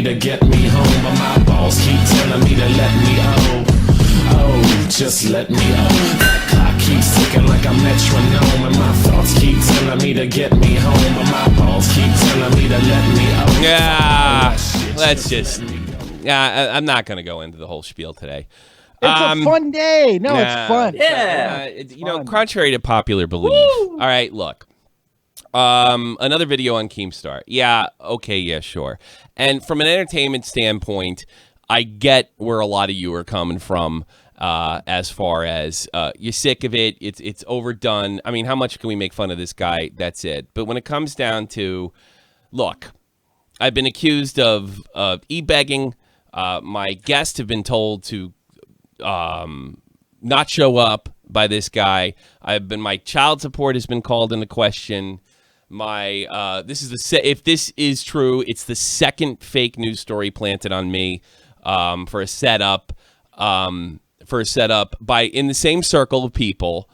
to get me home, but my balls keep telling me to let me oh, just let me That clock keeps ticking like a metronome, and my thoughts keep telling me to get me home, but my balls keep telling me to let me Yeah, let's just. Yeah, I'm not going to go into the whole spiel today. It's a fun day. No, it's fun. Yeah. Contrary to popular belief. All right, look. Another video on Keemstar. Yeah, okay, yeah, sure. And from an entertainment standpoint, I get where a lot of you are coming from as far as you're sick of it. It's overdone. I mean, how much can we make fun of this guy? That's it. But when it comes down to, look, I've been accused of e-begging. My guests have been told to not show up by this guy. My child support has been called into question. If this is true, it's the second fake news story planted on me for a setup by in the same circle of people.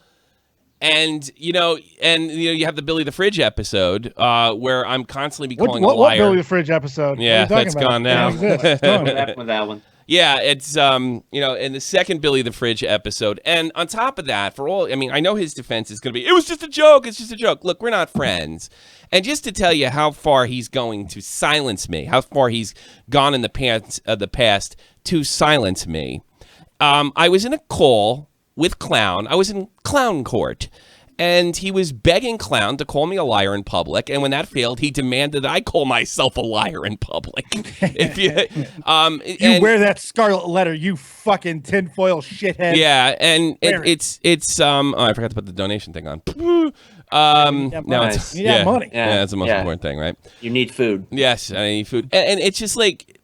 And you have the Billy the Fridge episode where I'm constantly calling a liar. What Billy the Fridge episode? Yeah, that's gone now. What happened with that one? Yeah, it's in the second Billy the Fridge episode, and on top of that, I know his defense is going to be, it was just a joke. It's just a joke. Look, we're not friends. And just to tell you how far he's going to silence me, how far he's gone in the past to silence me. I was in a call with Clown. I was in Clown court, and he was begging Clown to call me a liar in public. And when that failed, he demanded that I call myself a liar in public. If you wear that scarlet letter, you fucking tinfoil shithead. Yeah, and it's I forgot to put the donation thing on. Money. Money. Yeah, that's the most important thing, right? You need food. Yes, I need food, and it's just like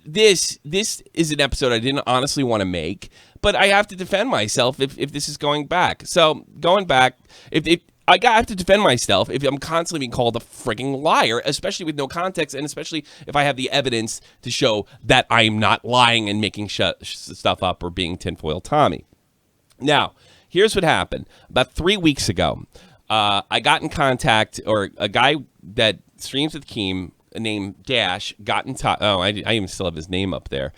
this is an episode I didn't honestly want to make. But I have to defend myself if this is going back. So going back, if I have to defend myself if I'm constantly being called a freaking liar, especially with no context, and especially if I have the evidence to show that I'm not lying and making stuff up or being tinfoil Tommy. Now, here's what happened. About 3 weeks ago, I got in contact, or a guy that streams with Keem named Dash got in touch. Oh, I even still have his name up there.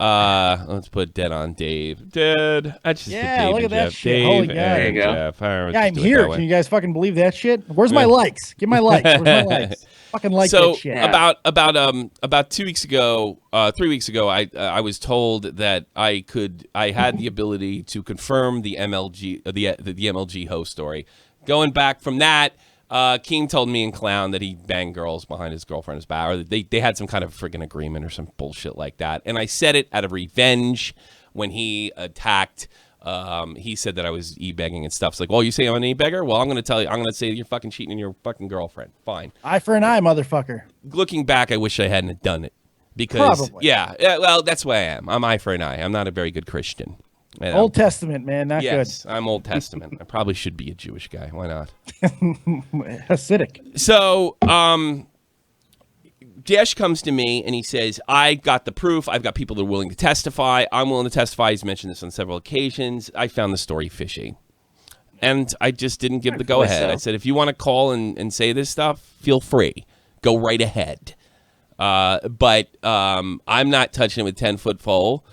Let's put Dead on Dave. Dead. That's just Dave look at that Jeff. shit. Dave Holy God. and There you go. Jeff. Yeah, I'm here. Can you guys fucking believe that shit? Where's my likes? Give my likes. Where's my likes? Fucking like that shit. About 2 weeks ago, 3 weeks ago, I was told that I had the ability to confirm the MLG the MLG host story. Going back from that, Keem told me and Clown that he banged girls behind his girlfriend's back, or they had some kind of friggin' agreement or some bullshit like that. And I said it out of revenge when he attacked. He said that I was e-begging and stuff. It's like, well, you say I'm an e-beggar? Well, I'm going to tell you. I'm going to say you're fucking cheating on your fucking girlfriend. Fine. Eye for an eye, motherfucker. Looking back, I wish I hadn't done it. Because, probably. Yeah, well, that's why I am. I'm eye for an eye. I'm not a very good Christian. And Old Testament, man, not yes, I'm Old Testament. I probably should be a Jewish guy. Why not? Hasidic. So, Dash comes to me and he says, I got the proof. I've got people that are willing to testify. I'm willing to testify. He's mentioned this on several occasions. I found the story fishy. And I just didn't give the go-ahead. I said, if you want to call and say this stuff, feel free. Go right ahead. But I'm not touching it with 10-foot pole.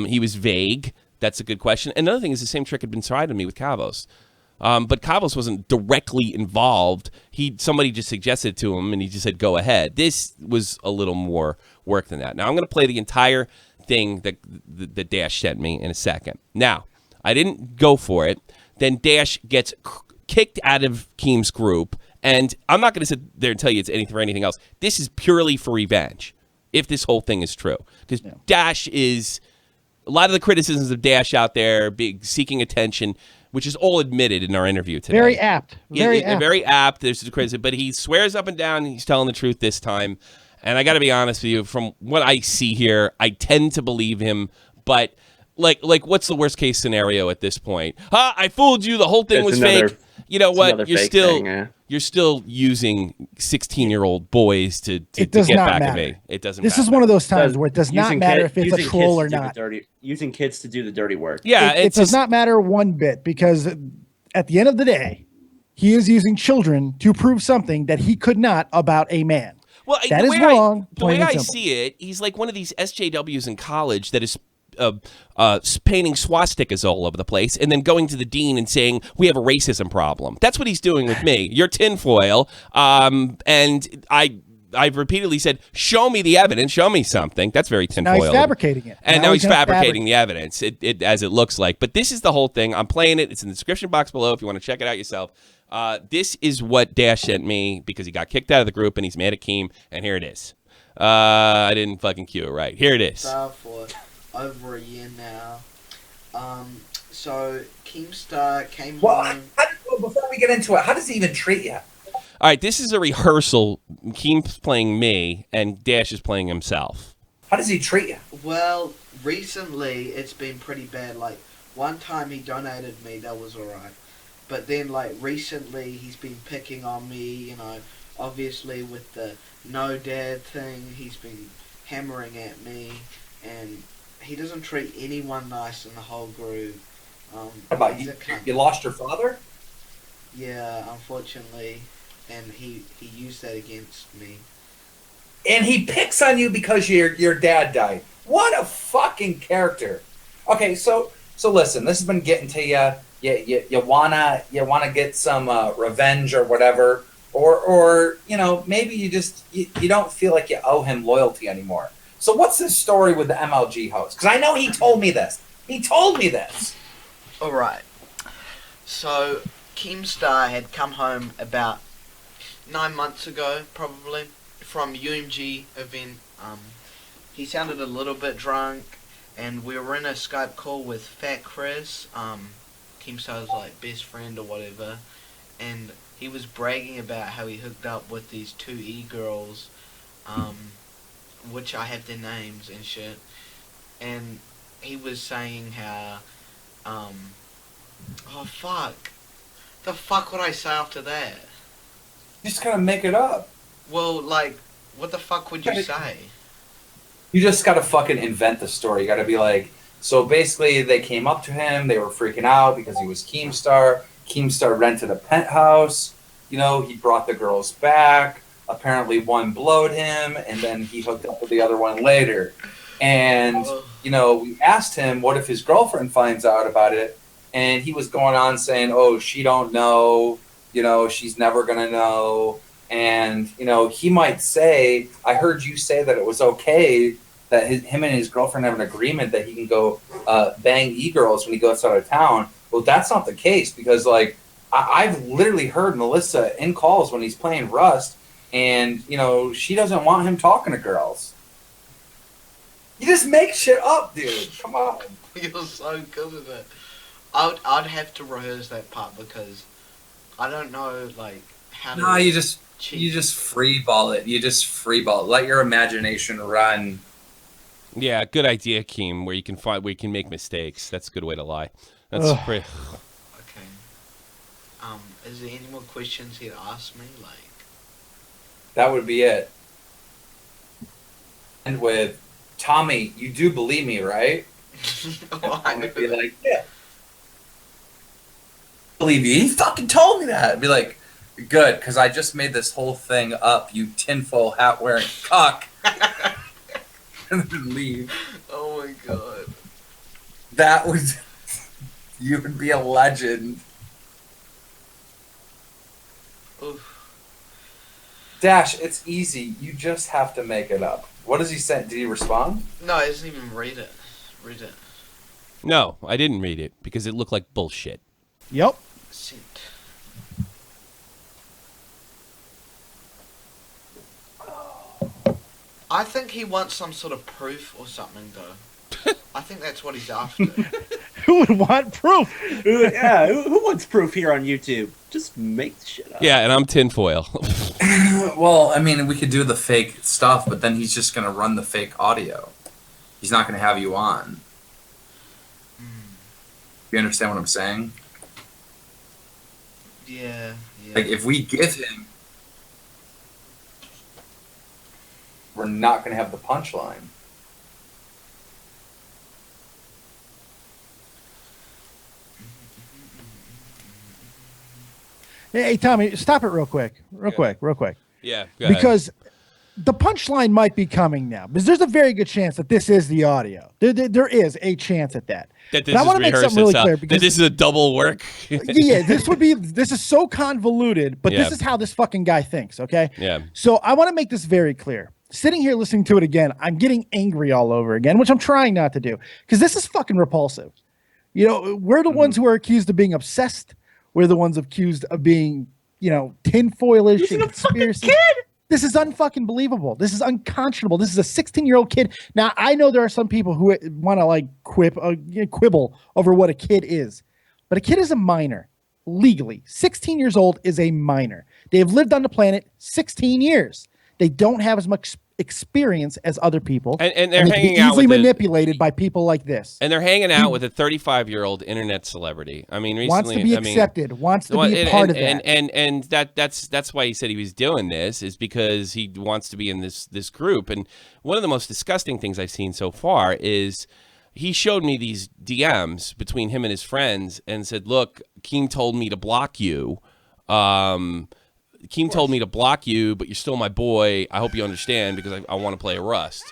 He was vague. That's a good question. Another thing is the same trick had been tried on me with Cavos. But Cavos wasn't directly involved. Somebody just suggested to him, and he just said, go ahead. This was a little more work than that. Now, I'm going to play the entire thing that Dash sent me in a second. Now, I didn't go for it. Then Dash gets kicked out of Keem's group, and I'm not going to sit there and tell you it's anything for anything else. This is purely for revenge, if this whole thing is true. Because Dash is... A lot of the criticisms of Dash out there, seeking attention, which is all admitted in our interview today. Very apt. Very apt. There's the criticism, but he swears up and down he's telling the truth this time. And I got to be honest with you, from what I see here, I tend to believe him. But like, what's the worst case scenario at this point? I fooled you. The whole thing was fake. You know what? You're still using 16-year-old boys to get back at me. It doesn't matter. This is one of those times where it does not matter if it's a troll or not. Using kids to do the dirty work. Yeah, it does not matter one bit, because at the end of the day, he is using children to prove something that he could not about a man. Well, That the is way wrong, the way plain and I simple. see it, he's like one of these SJWs in college that is painting swastikas all over the place and then going to the dean and saying, we have a racism problem. That's what he's doing with me. You're tinfoil. And I've repeatedly said, show me the evidence. Show me something. That's very tinfoil. Now he's fabricating it. And now he's gonna fabricating the evidence, as it looks like. But this is the whole thing. I'm playing it. It's in the description box below if you want to check it out yourself. This is what Dash sent me because he got kicked out of the group and he's mad at Keem. And here it is. I didn't fucking cue it right. Here it is. For over a year now. So Keemstar came home. Before we get into it, how does he even treat you? All right, this is a rehearsal. Keem's playing me, and Dash is playing himself. How does he treat you? Well, recently it's been pretty bad. Like, one time he donated me, that was alright. But then, like, recently he's been picking on me, you know, obviously with the no dad thing, he's been hammering at me, and he doesn't treat anyone nice in the whole group. What about he's you? a cunt. You lost your father? Yeah, unfortunately, and he used that against me. And he picks on you because your dad died. What a fucking character. Okay, so listen, this has been getting to you. You wanna get some revenge or whatever, or you know, maybe you don't feel like you owe him loyalty anymore. So what's this story with the MLG host? Because I know he told me this. Alright. So Keemstar had come home about 9 months ago, probably, from UMG event. He sounded a little bit drunk, and we were in a Skype call with Fat Chris, Keemstar's like best friend or whatever, and he was bragging about how he hooked up with these two E-girls, which I have their names and shit, and he was saying how, oh fuck, the fuck would I say after that? You just gotta make it up. Well, like, what the fuck would you say? You just gotta fucking invent the story. You gotta be like, so basically they came up to him, they were freaking out because he was Keemstar. Keemstar rented a penthouse. You know, he brought the girls back. Apparently one blowed him, and then he hooked up with the other one later. And, you know, we asked him, what if his girlfriend finds out about it? And he was going on saying, oh, she don't know. You know, she's never going to know. And, you know, he might say, I heard you say that it was okay that him and his girlfriend have an agreement that he can go bang e-girls when he goes out of town. Well, that's not the case because, like, I've literally heard Melissa in calls when he's playing Rust, and, you know, she doesn't want him talking to girls. You just make shit up, dude. Come on. You're so good at it. I'd have to rehearse that part because I don't know, like, how to... No, you just freeball it. You just freeball it. Let your imagination run. Yeah, good idea, Keem, where you can make mistakes. That's a good way to lie. That's pretty... Okay. Is there any more questions he'd ask me? Like... That would be it. And with, Tommy, you do believe me, right? I would be like, yeah. Believe you. He fucking told me that. I'd be like, good, because I just made this whole thing up, you tinfoil hat wearing cuck. And then leave. Oh my god. That was... You would be a legend. Oof. Dash, it's easy. You just have to make it up. What does he say? Did he respond? No, he doesn't even read it. No, I didn't read it because it looked like bullshit. Yep. Sent. I think he wants some sort of proof or something, though. I think that's what he's after. Who would want proof? Yeah, who wants proof here on YouTube? Just make the shit up. Yeah, and I'm tinfoil. Well, I mean, we could do the fake stuff, but then he's just going to run the fake audio. He's not going to have you on. You understand what I'm saying? Yeah. Like, if we give him... We're not going to have the punchline. Hey, Tommy, stop it real quick. Real quick. Yeah, go ahead. Because the punchline might be coming now because there's a very good chance that this is the audio. There is a chance at that. That this but I is want to make something really clear because that this is a double work. yeah, this is so convoluted, but this is how this fucking guy thinks, okay? Yeah. So I want to make this very clear. Sitting here listening to it again, I'm getting angry all over again, which I'm trying not to do because this is fucking repulsive. You know, we're the ones who are accused of being obsessed. We're the ones accused of being, you know, tinfoilish and conspiracy. This is unfucking believable. This is unconscionable. This is a 16-year-old kid. Now, I know there are some people who want to like quibble over what a kid is, but a kid is a minor legally. 16 years old is a minor. They have lived on the planet 16 years. They don't have as much experience as other people, and they're hanging out easily with manipulated by people like this. And they're hanging out with a 35-year-old internet celebrity. I mean, recently, wants to be accepted, wants to be a part of that. And that's why he said he was doing this, is because he wants to be in this group. And one of the most disgusting things I've seen so far is he showed me these DMs between him and his friends and said, "Look, Keem told me to block you. Keem told me to block you, but you're still my boy. I hope you understand because I want to play Rust."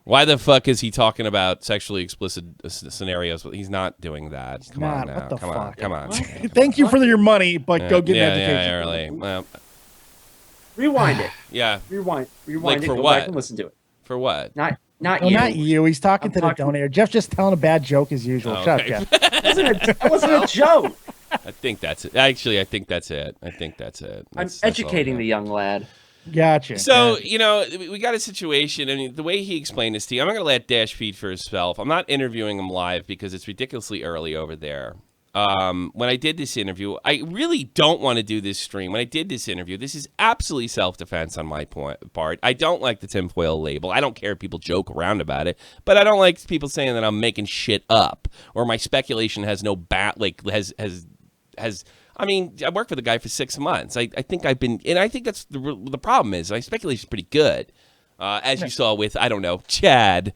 Why the fuck is he talking about sexually explicit scenarios? He's not doing that. Come on now. Come on. Thank you for your money, but go get an education. Yeah, really. Well, Rewind it. yeah. Rewind Like it. for Go what? back and listen to it. For what? Not No, you. not you. He's talking to the talking- donator. Jeff's just telling a bad joke as usual. Oh, Shut okay. up, Jeff. That wasn't a joke. I think that's it. Actually, I think that's it. I'm educating the young lad. Gotcha. So, you know, we got a situation. I mean, the way he explained this to you, I'm not going to let Dash feed for himself. I'm not interviewing him live because it's ridiculously early over there. When I did this interview, I really don't want to do this stream. When I did this interview, this is absolutely self-defense on my part. I don't like the tinfoil label. I don't care if people joke around about it, but I don't like people saying that I'm making shit up or my speculation has no I mean, I worked with a guy for 6 months. I think I've been, and I think that's the problem is my speculation is pretty good, as you saw with, I don't know, Chad.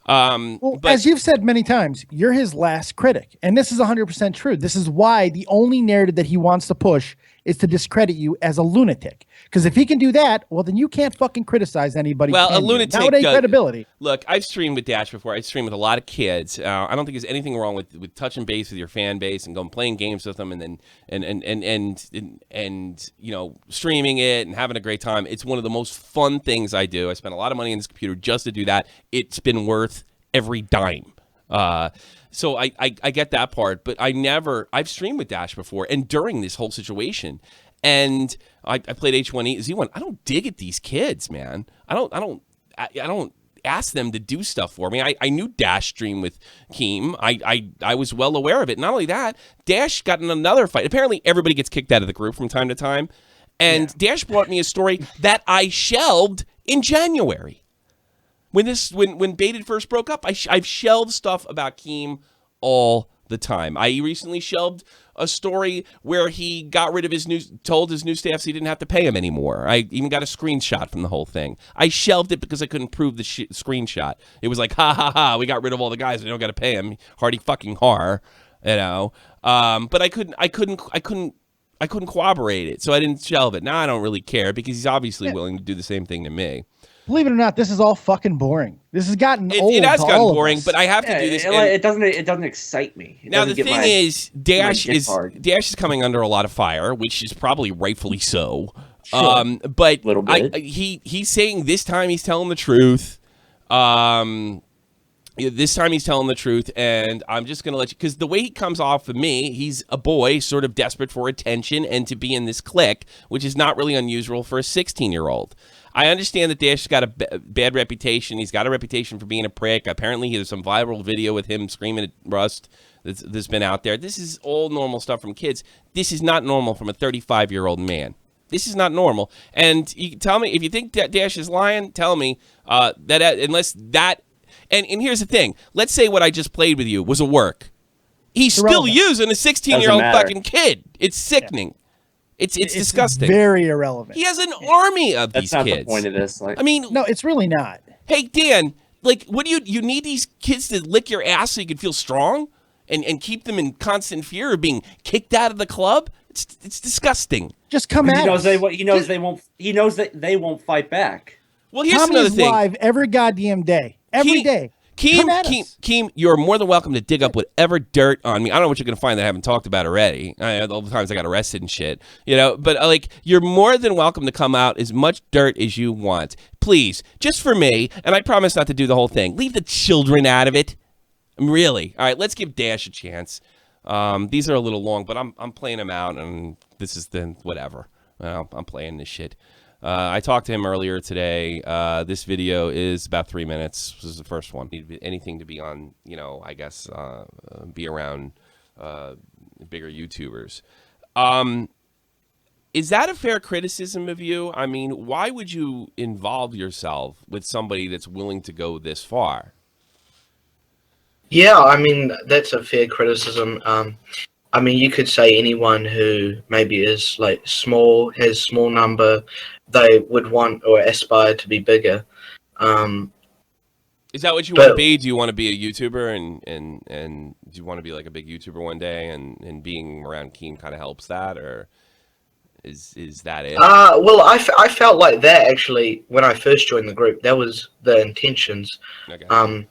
Well, as you've said many times, you're his last critic, and this is 100% true. This is why the only narrative that he wants to push is to discredit you as a lunatic. Because if he can do that, well, then you can't fucking criticize anybody. Well, a lunatic. That would ain't credibility. Look, I've streamed with Dash before. I streamed with a lot of kids. I don't think there's anything wrong with touching base with your fan base and going playing games with them, and then and you know, streaming it and having a great time. It's one of the most fun things I do. I spent a lot of money on this computer just to do that. It's been worth every dime. So I get that part, but I've streamed with Dash before and during this whole situation, and I played H1Z1. I don't dig at these kids, man. I don't ask them to do stuff for me. I knew Dash streamed with Keem. I was well aware of it. Not only that, Dash got in another fight. Apparently everybody gets kicked out of the group from time to time, and Dash brought me a story that I shelved in January. When Baited first broke up, I've shelved stuff about Keem all the time. I recently shelved a story where he got rid of told his new staff so he didn't have to pay him anymore. I even got a screenshot from the whole thing. I shelved it because I couldn't prove the screenshot. It was like, ha ha ha, we got rid of all the guys, we don't got to pay him. Hardy fucking har, you know. But I couldn't corroborate it, so I didn't shelve it. Now I don't really care because he's obviously willing to do the same thing to me. Believe it or not, this is all fucking boring. This has gotten old. It has to gotten all of boring, us. but I have to do this. It doesn't excite me. Now the thing is, Dash is coming under a lot of fire, which is probably rightfully so. Sure. But Little bit. he's saying this time he's telling the truth. This time he's telling the truth, and I'm just going to let you, because the way he comes off of me, he's a boy sort of desperate for attention and to be in this clique, which is not really unusual for a 16-year-old. I understand that Dash has got a bad reputation. He's got a reputation for being a prick. Apparently, there's some viral video with him screaming at Rust that's been out there. This is all normal stuff from kids. This is not normal from a 35-year-old man. This is not normal. And you tell me, if you think that Dash is lying, tell me that unless that... And here's the thing. Let's say what I just played with you was a work. He's still using a 16-year-old fucking kid. It's sickening. It's disgusting. Very irrelevant. He has an army of these kids. That's not the point of this. Like, I mean, no, it's really not. Hey, Dan, like, what do you need these kids to lick your ass so you can feel strong and keep them in constant fear of being kicked out of the club? It's disgusting. Just come at us. he knows that they won't fight back. Well, here's Tommy another is thing. live every goddamn day. Every day. Come at us. Keem, you're more than welcome to dig up whatever dirt on me. I don't know what you're going to find that I haven't talked about already. All the times I got arrested and shit, but like, you're more than welcome to come out as much dirt as you want. Please, just for me, and I promise not to do the whole thing. Leave the children out of it. Really. All right, let's give Dash a chance. These are a little long, but I'm playing them out, and this is the whatever. Well, I'm playing this shit. I talked to him earlier today. This video is about 3 minutes. This is the first one. Anything to be on, I guess, be around bigger YouTubers. Is that a fair criticism of you? I mean, why would you involve yourself with somebody that's willing to go this far? Yeah, I mean, that's a fair criticism. I mean, you could say anyone who maybe is like small, has small number, they would want or aspire to be bigger. Is that what you want to be? Do you want to be a YouTuber and do you want to be like a big YouTuber one day and being around Keem kind of helps that, or is that it? Well, I felt like that actually when I first joined the group. That was the intentions. Okay.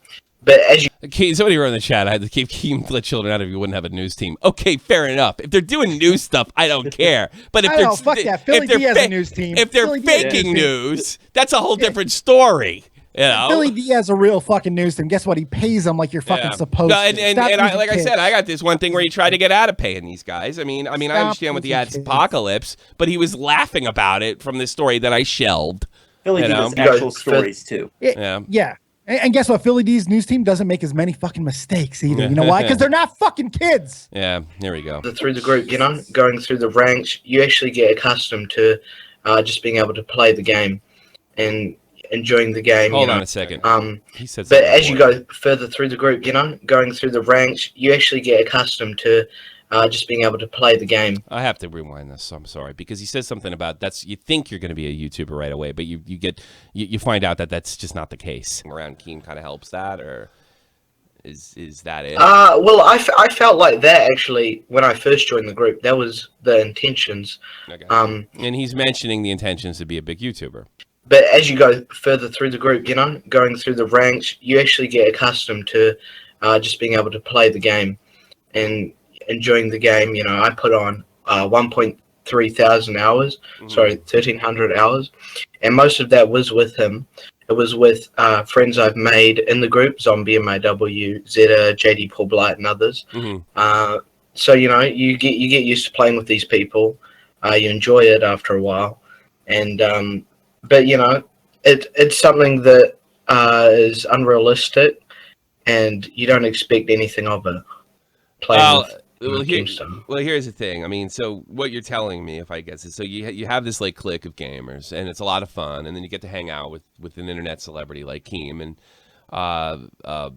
But as you... Okay, somebody wrote in the chat, I had to keep Keem let children out if you wouldn't have a news team. Okay, fair enough. If they're doing news stuff, I don't care. But if they're fuck that. Philly D has a news team. If they're faking news, that's a whole different story. Philly D has a real fucking news team. Guess what? He pays them like you're fucking supposed to. And like I said, I got this one thing where he tried to get out of paying these guys. I mean, I understand with the apocalypse, but he was laughing about it from this story that I shelved. Philly D does actual stories too. Yeah. And guess what? Philly D's news team doesn't make as many fucking mistakes either. You know why? Because they're not fucking kids. Yeah, here we go. Through the group, going through the ranks, you actually get accustomed to just being able to play the game and enjoying the game. Hold on a second. He said but as you go further through the group, going through the ranks, you actually get accustomed to just being able to play the game. I have to rewind this. So I'm sorry, because he says something about you think you're going to be a YouTuber right away, but you find out that that's just not the case. Around Keem kind of helps that, or is that it? Well, I felt like that actually when I first joined the group. That was the intentions. Okay. And he's mentioning the intentions to be a big YouTuber. But as you go further through the group, going through the ranks, you actually get accustomed to just being able to play the game and enjoying the game. I put on 1.3 thousand hours, 1,300 hours, and most of that was with him. It was with friends I've made in the group, Zombie, MIW, Zeta, JD Paul Blight, and others. So you get used to playing with these people. You enjoy it after a while, and but it's something that is unrealistic, and you don't expect anything of it. Well, here's the thing. I mean, so what you're telling me, if I guess it, so you have this like clique of gamers, and it's a lot of fun, and then you get to hang out with an internet celebrity like Keem, and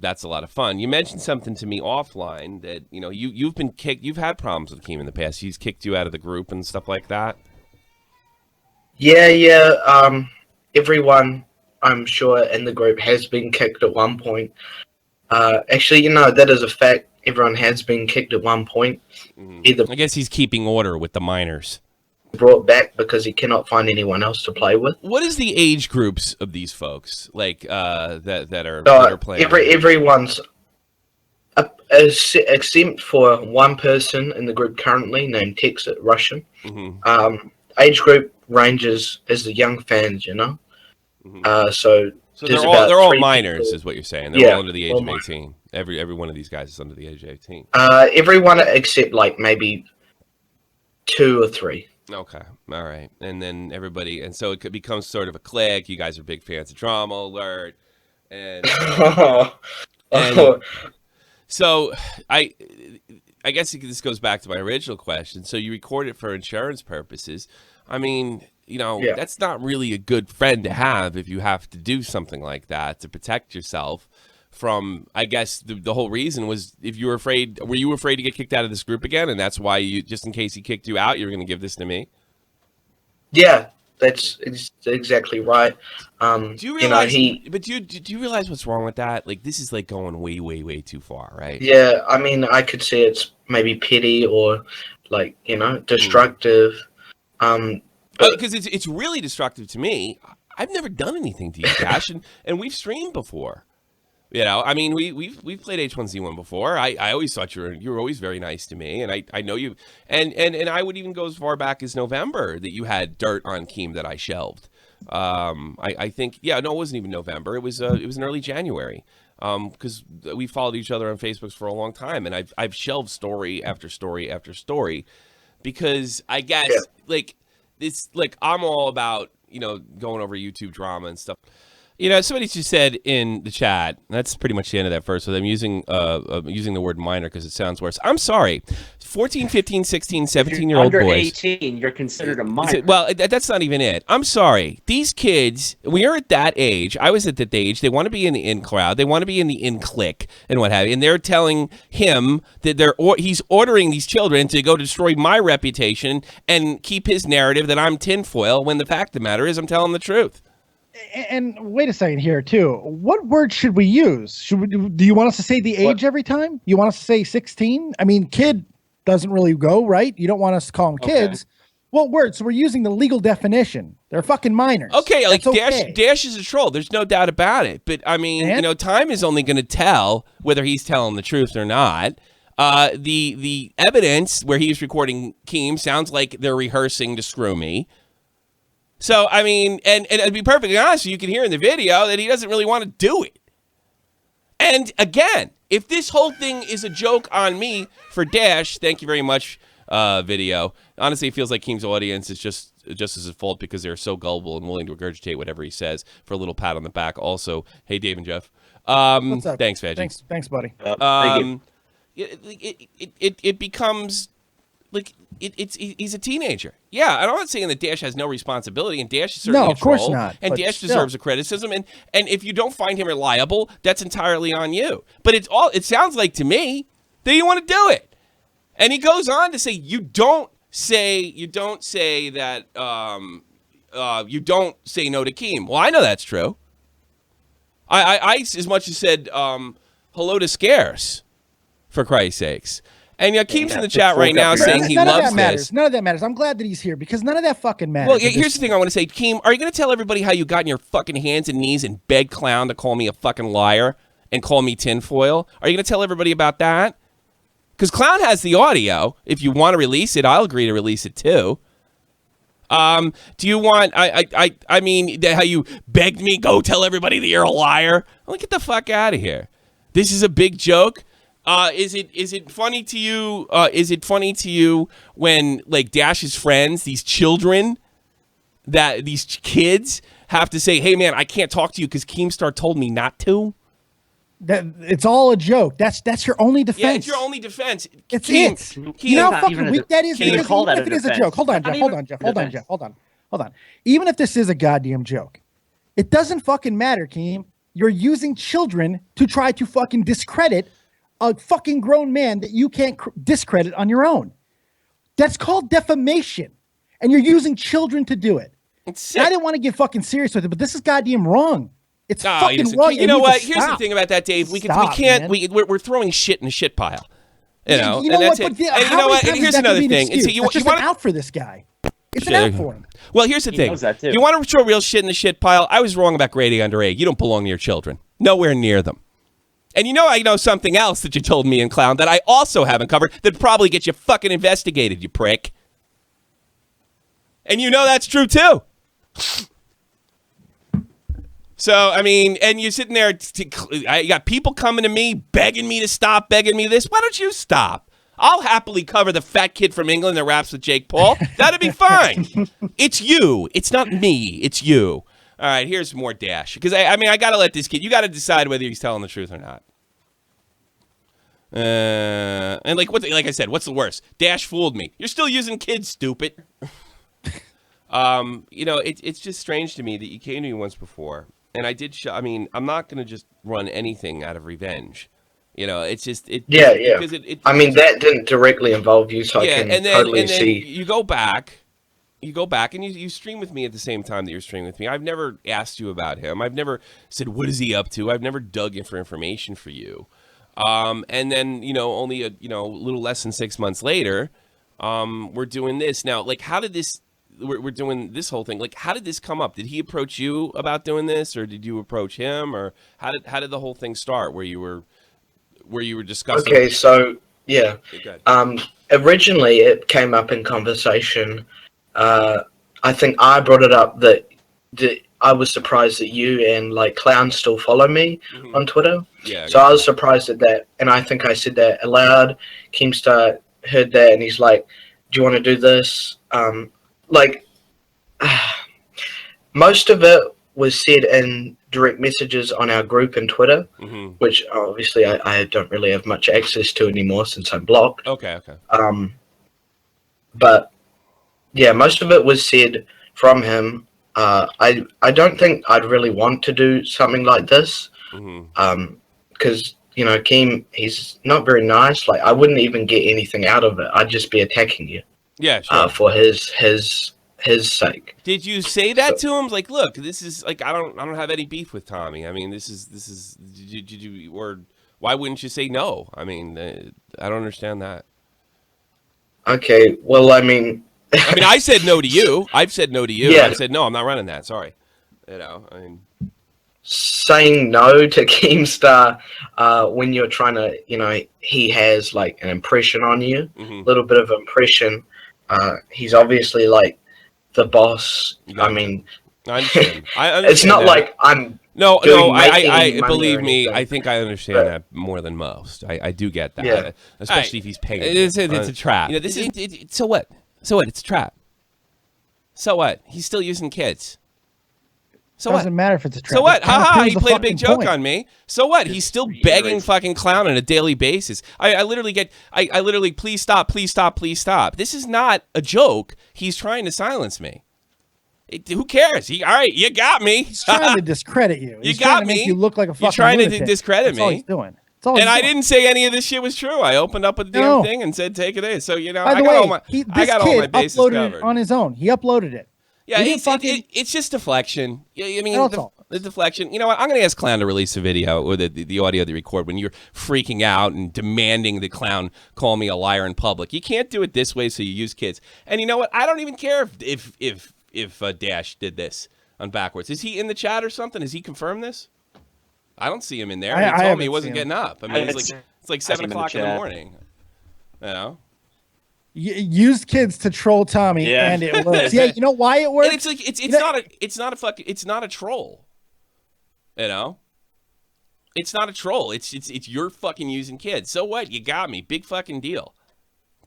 that's a lot of fun. You mentioned something to me offline that you've been kicked. You've had problems with Keem in the past. He's kicked you out of the group and stuff like that. Yeah. Everyone, I'm sure, in the group has been kicked at one point. Actually, that is a fact. Everyone has been kicked at one point. Either I guess he's keeping order with the minors. Brought back because he cannot find anyone else to play with. What is the age groups of these folks like that are playing? Everyone's except for one person in the group currently named Texas Russian. Age group ranges as the young fans, So they're all minors, is what you're saying. They're all under the age of 18. Every one of these guys is under the age of 18. Everyone except like maybe 2 or 3. Okay, all right, and then everybody, and so it becomes sort of a clique. You guys are big fans of Drama Alert, and so I guess this goes back to my original question. So you record it for insurance purposes. I mean, that's not really a good friend to have if you have to do something like that to protect yourself from, I guess the whole reason was were you afraid to get kicked out of this group again? And that's why just in case he kicked you out, you were going to give this to me? Yeah, that's exactly right. Do you realize, do you realize what's wrong with that? Like, this is like going way, way, way too far, right? Yeah. I mean, I could say it's maybe petty or like, destructive. Because it's really destructive to me. I've never done anything to you, Dash, and we've streamed before. You know, I mean, we've played H1Z1 before. I always thought you were always very nice to me, and I know you, and I would even go as far back as November that you had dirt on Keem that I shelved. I think, yeah, no, it wasn't even November. It was in early January, because we followed each other on Facebook for a long time, and I've shelved story after story after story, because I guess like I'm all about, you know, going over YouTube drama and stuff. You know, somebody just said in the chat, that's pretty much the end of that verse, so I'm using the word minor because it sounds worse. I'm sorry. 14, 15, 16, 17-year-old under boys. 18, you're considered a minor. Well, that's not even it. I'm sorry. These kids, we are at that age. I was at that age. They want to be in the in crowd. They want to be in the in clique and what have you. And they're telling him that he's ordering these children to go destroy my reputation and keep his narrative that I'm tinfoil, when the fact of the matter is I'm telling the truth. And wait a second here too. What word should we use? Do you want us to say the age every time? You want us to say 16? I mean, kid doesn't really go, right? You don't want us to call them kids. What word? So we're using the legal definition. They're fucking minors. Okay, like Dash is a troll. There's no doubt about it. But I mean, you know, time is only going to tell whether he's telling the truth or not. The evidence where he's recording Keem sounds like they're rehearsing to screw me. So, I mean, and to be perfectly honest, you can hear in the video that he doesn't really want to do it. And again, if this whole thing is a joke on me for Dash, thank you very much, video. Honestly, it feels like Keem's audience is just as his fault because they're so gullible and willing to regurgitate whatever he says for a little pat on the back. Also, hey, Dave and Jeff. What's up? Thanks, Veggie. Thanks, buddy. Thank you. It becomes... like he's a teenager. Yeah, I'm not saying that Dash has no responsibility, and Dash is certainly a troll, course not. and Dash deserves a criticism. And if you don't find him reliable, that's entirely on you. But it sounds like to me that you want to do it. And he goes on to say you don't say that you don't say no to Keem. Well, I know that's true. I as much as said hello to Scarce, for Christ's sakes. And Keem's in the chat right now saying he loves this. None of that matters. I'm glad that he's here because none of that fucking matters. Well, here's the thing I want to say. Keem, are you going to tell everybody how you got on your fucking hands and knees and beg Clown to call me a fucking liar and call me tinfoil? Are you going to tell everybody about that? Because Clown has the audio. If you want to release it, I'll agree to release it too. Do you want, I mean, how you begged me, go tell everybody that you're a liar? Well, get the fuck out of here. This is a big joke. Is it funny to you? Is it funny to you when like Dash's friends, these children, these kids have to say, "Hey man, I can't talk to you because Keemstar told me not to." That it's all a joke. That's your only defense. Yeah, it's your only defense. It's Keem, you know how not fucking even weak that is. can't even Because call even that if a it is a defense. joke, hold on, Not Jeff. even Hold on. Even if this is a goddamn joke, it doesn't fucking matter, Keem. You're using children to try to fucking discredit a fucking grown man that you can't discredit on your own. That's called defamation. And you're using children to do it. It's I didn't want to get fucking serious with it, but this is goddamn wrong. It's fucking wrong. You know what? Here's the thing about that, Dave. We're throwing shit in the shit pile. You know, you know and what? that's it. But And you know what? And here's another thing. And so It's just an out for this guy. It's an out for him. Well, here's the thing. knows that too. You want to throw real shit in the shit pile? I was wrong about grading under A. You don't belong to your children. Nowhere near them. And you know I know something else that you told me in Clown that I also haven't covered that probably gets you fucking investigated, you prick. And you know that's true too. So, I mean, and you're sitting there, you got people coming to me, begging me to stop, begging me this. Why don't you stop? I'll happily cover the fat kid from England that raps with Jake Paul. That'd be fine. It's you. It's not me. It's you. All right, here's more Dash. Because, I mean, I got to let this kid, you got to decide whether he's telling the truth or not. And like I said, what's the worst? Dash fooled me. You're still using kids, stupid. You know, it's just strange to me that you came to me once before. And I did I mean, I'm not going to just run anything out of revenge. You know, it's just... Yeah. Because I mean, that didn't directly involve you, so yeah, I can and then, totally and then see. you go back and you stream with me at the same time that you're streaming with me. I've never asked you about him. I've never said, what is he up to? I've never dug in for information for you. And then, you know, only a little less than 6 months later, we're doing this. Now, like, how did this we're doing this whole thing. Like, how did this come up? Did he approach you about doing this, or did you approach him, or how did the whole thing start? Where you were discussing? Okay, so yeah, Okay, originally it came up in conversation. I think I brought it up that I was surprised that you and like Clown still follow me on Twitter. Yeah. So I was surprised at that, and I think I said that aloud. Keemstar heard that, and he's like, "Do you want to do this?" Most of it was said in direct messages on our group and Twitter, which obviously I don't really have much access to anymore since I'm blocked. Okay. But yeah, most of it was said from him. I don't think I'd really want to do something like this, because Keem, he's not very nice. Like, I wouldn't even get anything out of it. I'd just be attacking you. Yeah, sure. For his sake. Did you say that to him? Like, look, this is like I don't have any beef with Tommy. I mean, this is. Did you or why wouldn't you say no? I mean, I don't understand that. Okay, well, I mean, I said no to you. I've said no to you. Yeah. I said no. I'm not running that. Sorry. I mean, saying no to Keemstar when you're trying to, he has like an impression on you, a little bit of impression. He's obviously like the boss. I mean, I understand. It's not that. like I'm. No. I money believe or me. anything. I think I understand that more than most. I do get that, Yeah. especially if he's paying. It's a trap. This is so what? So what? It's a trap. So what? He's still using kids. So what? Doesn't matter if it's a trap. So what? It kinda Haha, proves he the played a big fucking joke point. on me. So what? He's still begging fucking Clown on a daily basis. I literally get, I literally, please stop, please stop, please stop. This is not a joke. He's trying to silence me. Who cares? All right, you got me. He's trying to discredit you. He's got trying to me. make you look like a fucking You're trying to lunatic. discredit That's all me. he's doing. That's all he's And I doing. didn't say any of this shit was true. I opened up with the damn thing and said, take it in. So, By the I got way, all my, this I got all my kid bases uploaded covered. it on his own. He uploaded it. Yeah, He didn't it's just deflection. I mean, That's all. the deflection. You know what? I'm going to ask Clown to release a video or the audio they record when you're freaking out and demanding the Clown call me a liar in public. You can't do it this way, so you use kids. And you know what? I don't even care if Dash did this on backwards. Is he in the chat or something? Has he confirmed this? I don't see him in there. He told me he wasn't getting up. I mean, it's like 7 o'clock in the morning. You know? Used kids to troll Tommy, and it works. Yeah, you know why it works? And it's like it's not a troll. You know? It's not a troll. It's you're fucking using kids. So what? You got me. Big fucking deal.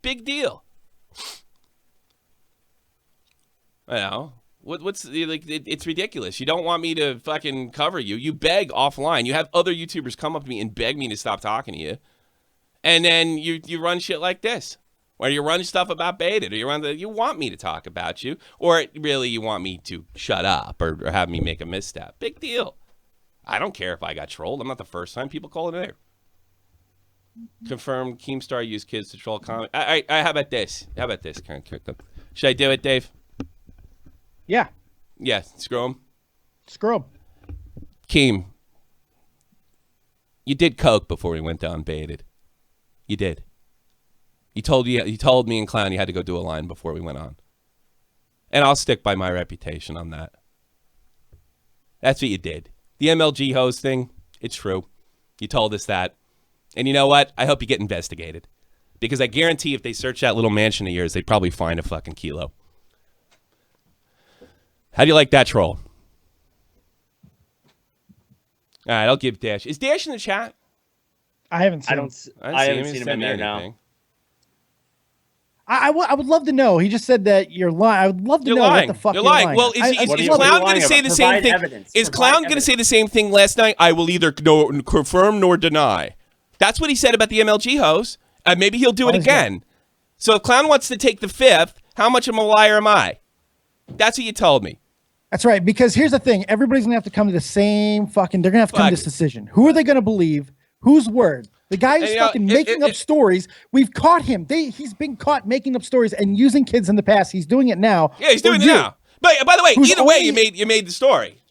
Big deal. You know? What's like? It's ridiculous. You don't want me to fucking cover you. You beg offline. You have other YouTubers come up to me and beg me to stop talking to you, and then you run shit like this. Or you run stuff about Baited, or you want me to talk about you, or really you want me to shut up or have me make a misstep. Big deal. I don't care if I got trolled. I'm not the first time people call it there. Confirmed Keemstar used kids to troll comment. How about this? Should I do it, Dave? Yeah. Yeah, screw him. Screw him. Keem, you did coke before we went down Baited. You did. He told me and Clown you had to go do a line before we went on. And I'll stick by my reputation on that. That's what you did. The MLG host thing, it's true. You told us that. And you know what? I hope you get investigated. Because I guarantee if they search that little mansion of yours, they'd probably find a fucking kilo. How do you like that troll? All right, I'll give Dash. Is Dash in the chat? I haven't seen him. I haven't seen him in there now. I would love to know. He just said that you're lying. I would love to know lying. what the fuck You're you're lying. lying. Well, is Clown going to say the same thing? Is Clown going to say the same thing last night? I will either confirm nor deny. That's what he said about the MLG host. Maybe he'll do it again. So if Clown wants to take the fifth, how much of a liar am I? That's what you told me. That's right. Because here's the thing. Everybody's going to have to come to the same fucking... They're going to have to come to this decision. Who are they going to believe? Whose word? The guy who's fucking making up stories. We've caught him. He's been caught making up stories and using kids in the past. He's doing it now. Yeah, he's doing it now. But by the way, either way, you made the story.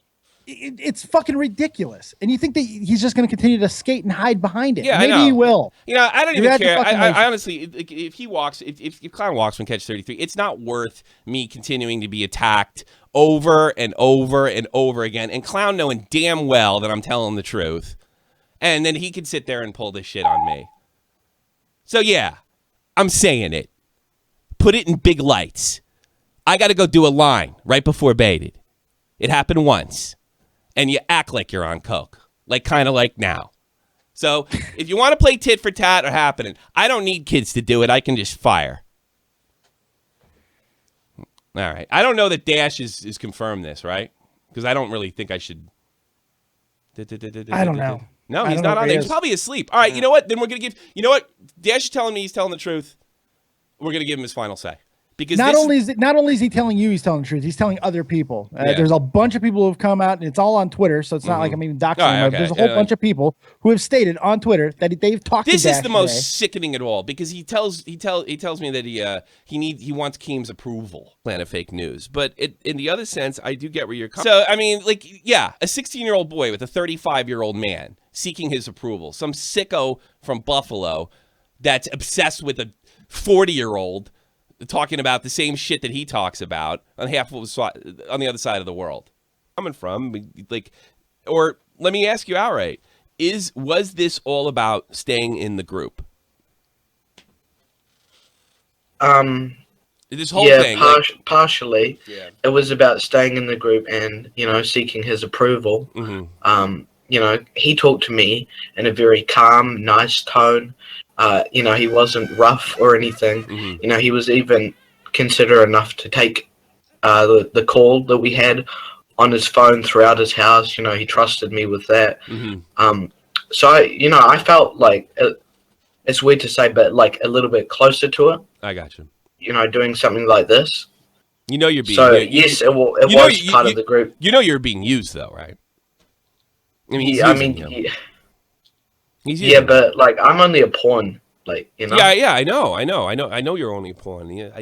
it's fucking ridiculous. And you think that he's just going to continue to skate and hide behind it? Yeah, maybe I know. he will. You know, I don't You're even at the care. fucking I races. honestly, if he walks, if Clown walks from catch 33, it's not worth me continuing to be attacked over and over and over again. And Clown knowing damn well that I'm telling the truth. And then he can sit there and pull this shit on me. So yeah, I'm saying it. Put it in big lights. I got to go do a line right before Baited. It happened once. And you act like you're on coke. Like kind of like now. So if you want to play tit for tat or happening, I don't need kids to do it. I can just fire. All right. I don't know that Dash is confirmed this, right? Because I don't really think I should. I don't know. No, I he's don't know not on where there. he He's is. probably asleep. All right. You know what? Then we're going to give. You know what? Dash is telling me he's telling the truth. We're going to give him his final say. Because Not only is he telling you he's telling the truth, he's telling other people. Yeah. There's a bunch of people who have come out, and it's all on Twitter, so it's not like I'm even doxing All right, them. okay. There's a whole bunch of people who have stated on Twitter that they've talked This to is Dash the most today. sickening of all because he tells me that he wants Keem's approval. Plan of fake news, but in the other sense, I do get where you're coming. So I mean, like, yeah, a 16-year-old boy with a 35-year-old man seeking his approval, some sicko from Buffalo that's obsessed with a 40-year-old talking about the same shit that he talks about on on the other side of the world. Coming from, like, or let me ask you outright. Was this all about staying in the group? This whole thing, partially. Yeah. It was about staying in the group and seeking his approval. He talked to me in a very calm, nice tone. He wasn't rough or anything. He was even considerate enough to take the call that we had on his phone throughout his house. He trusted me with that. So I felt like it's weird to say, but like a little bit closer to it. I got you. Doing something like this. You're being. So yes, it was part of the group. You're being used though, right? I mean, but like I'm only a pawn. Like Yeah, I know you're only a pawn. Yeah,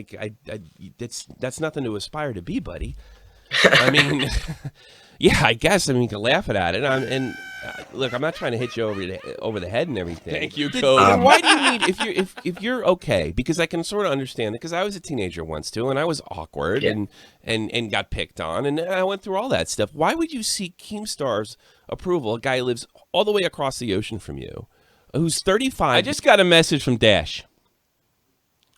that's nothing to aspire to be, buddy. I mean, yeah, I guess. I mean, you can laugh at it. Look, I'm not trying to hit you over the head and everything. Thank you, Cody. Why do you need if you're okay? Because I can sort of understand it. Because I was a teenager once too, and I was awkward and got picked on, and I went through all that stuff. Why would you seek Keemstar's approval? A guy who lives all the way across the ocean from you, who's 35. I just got a message from Dash.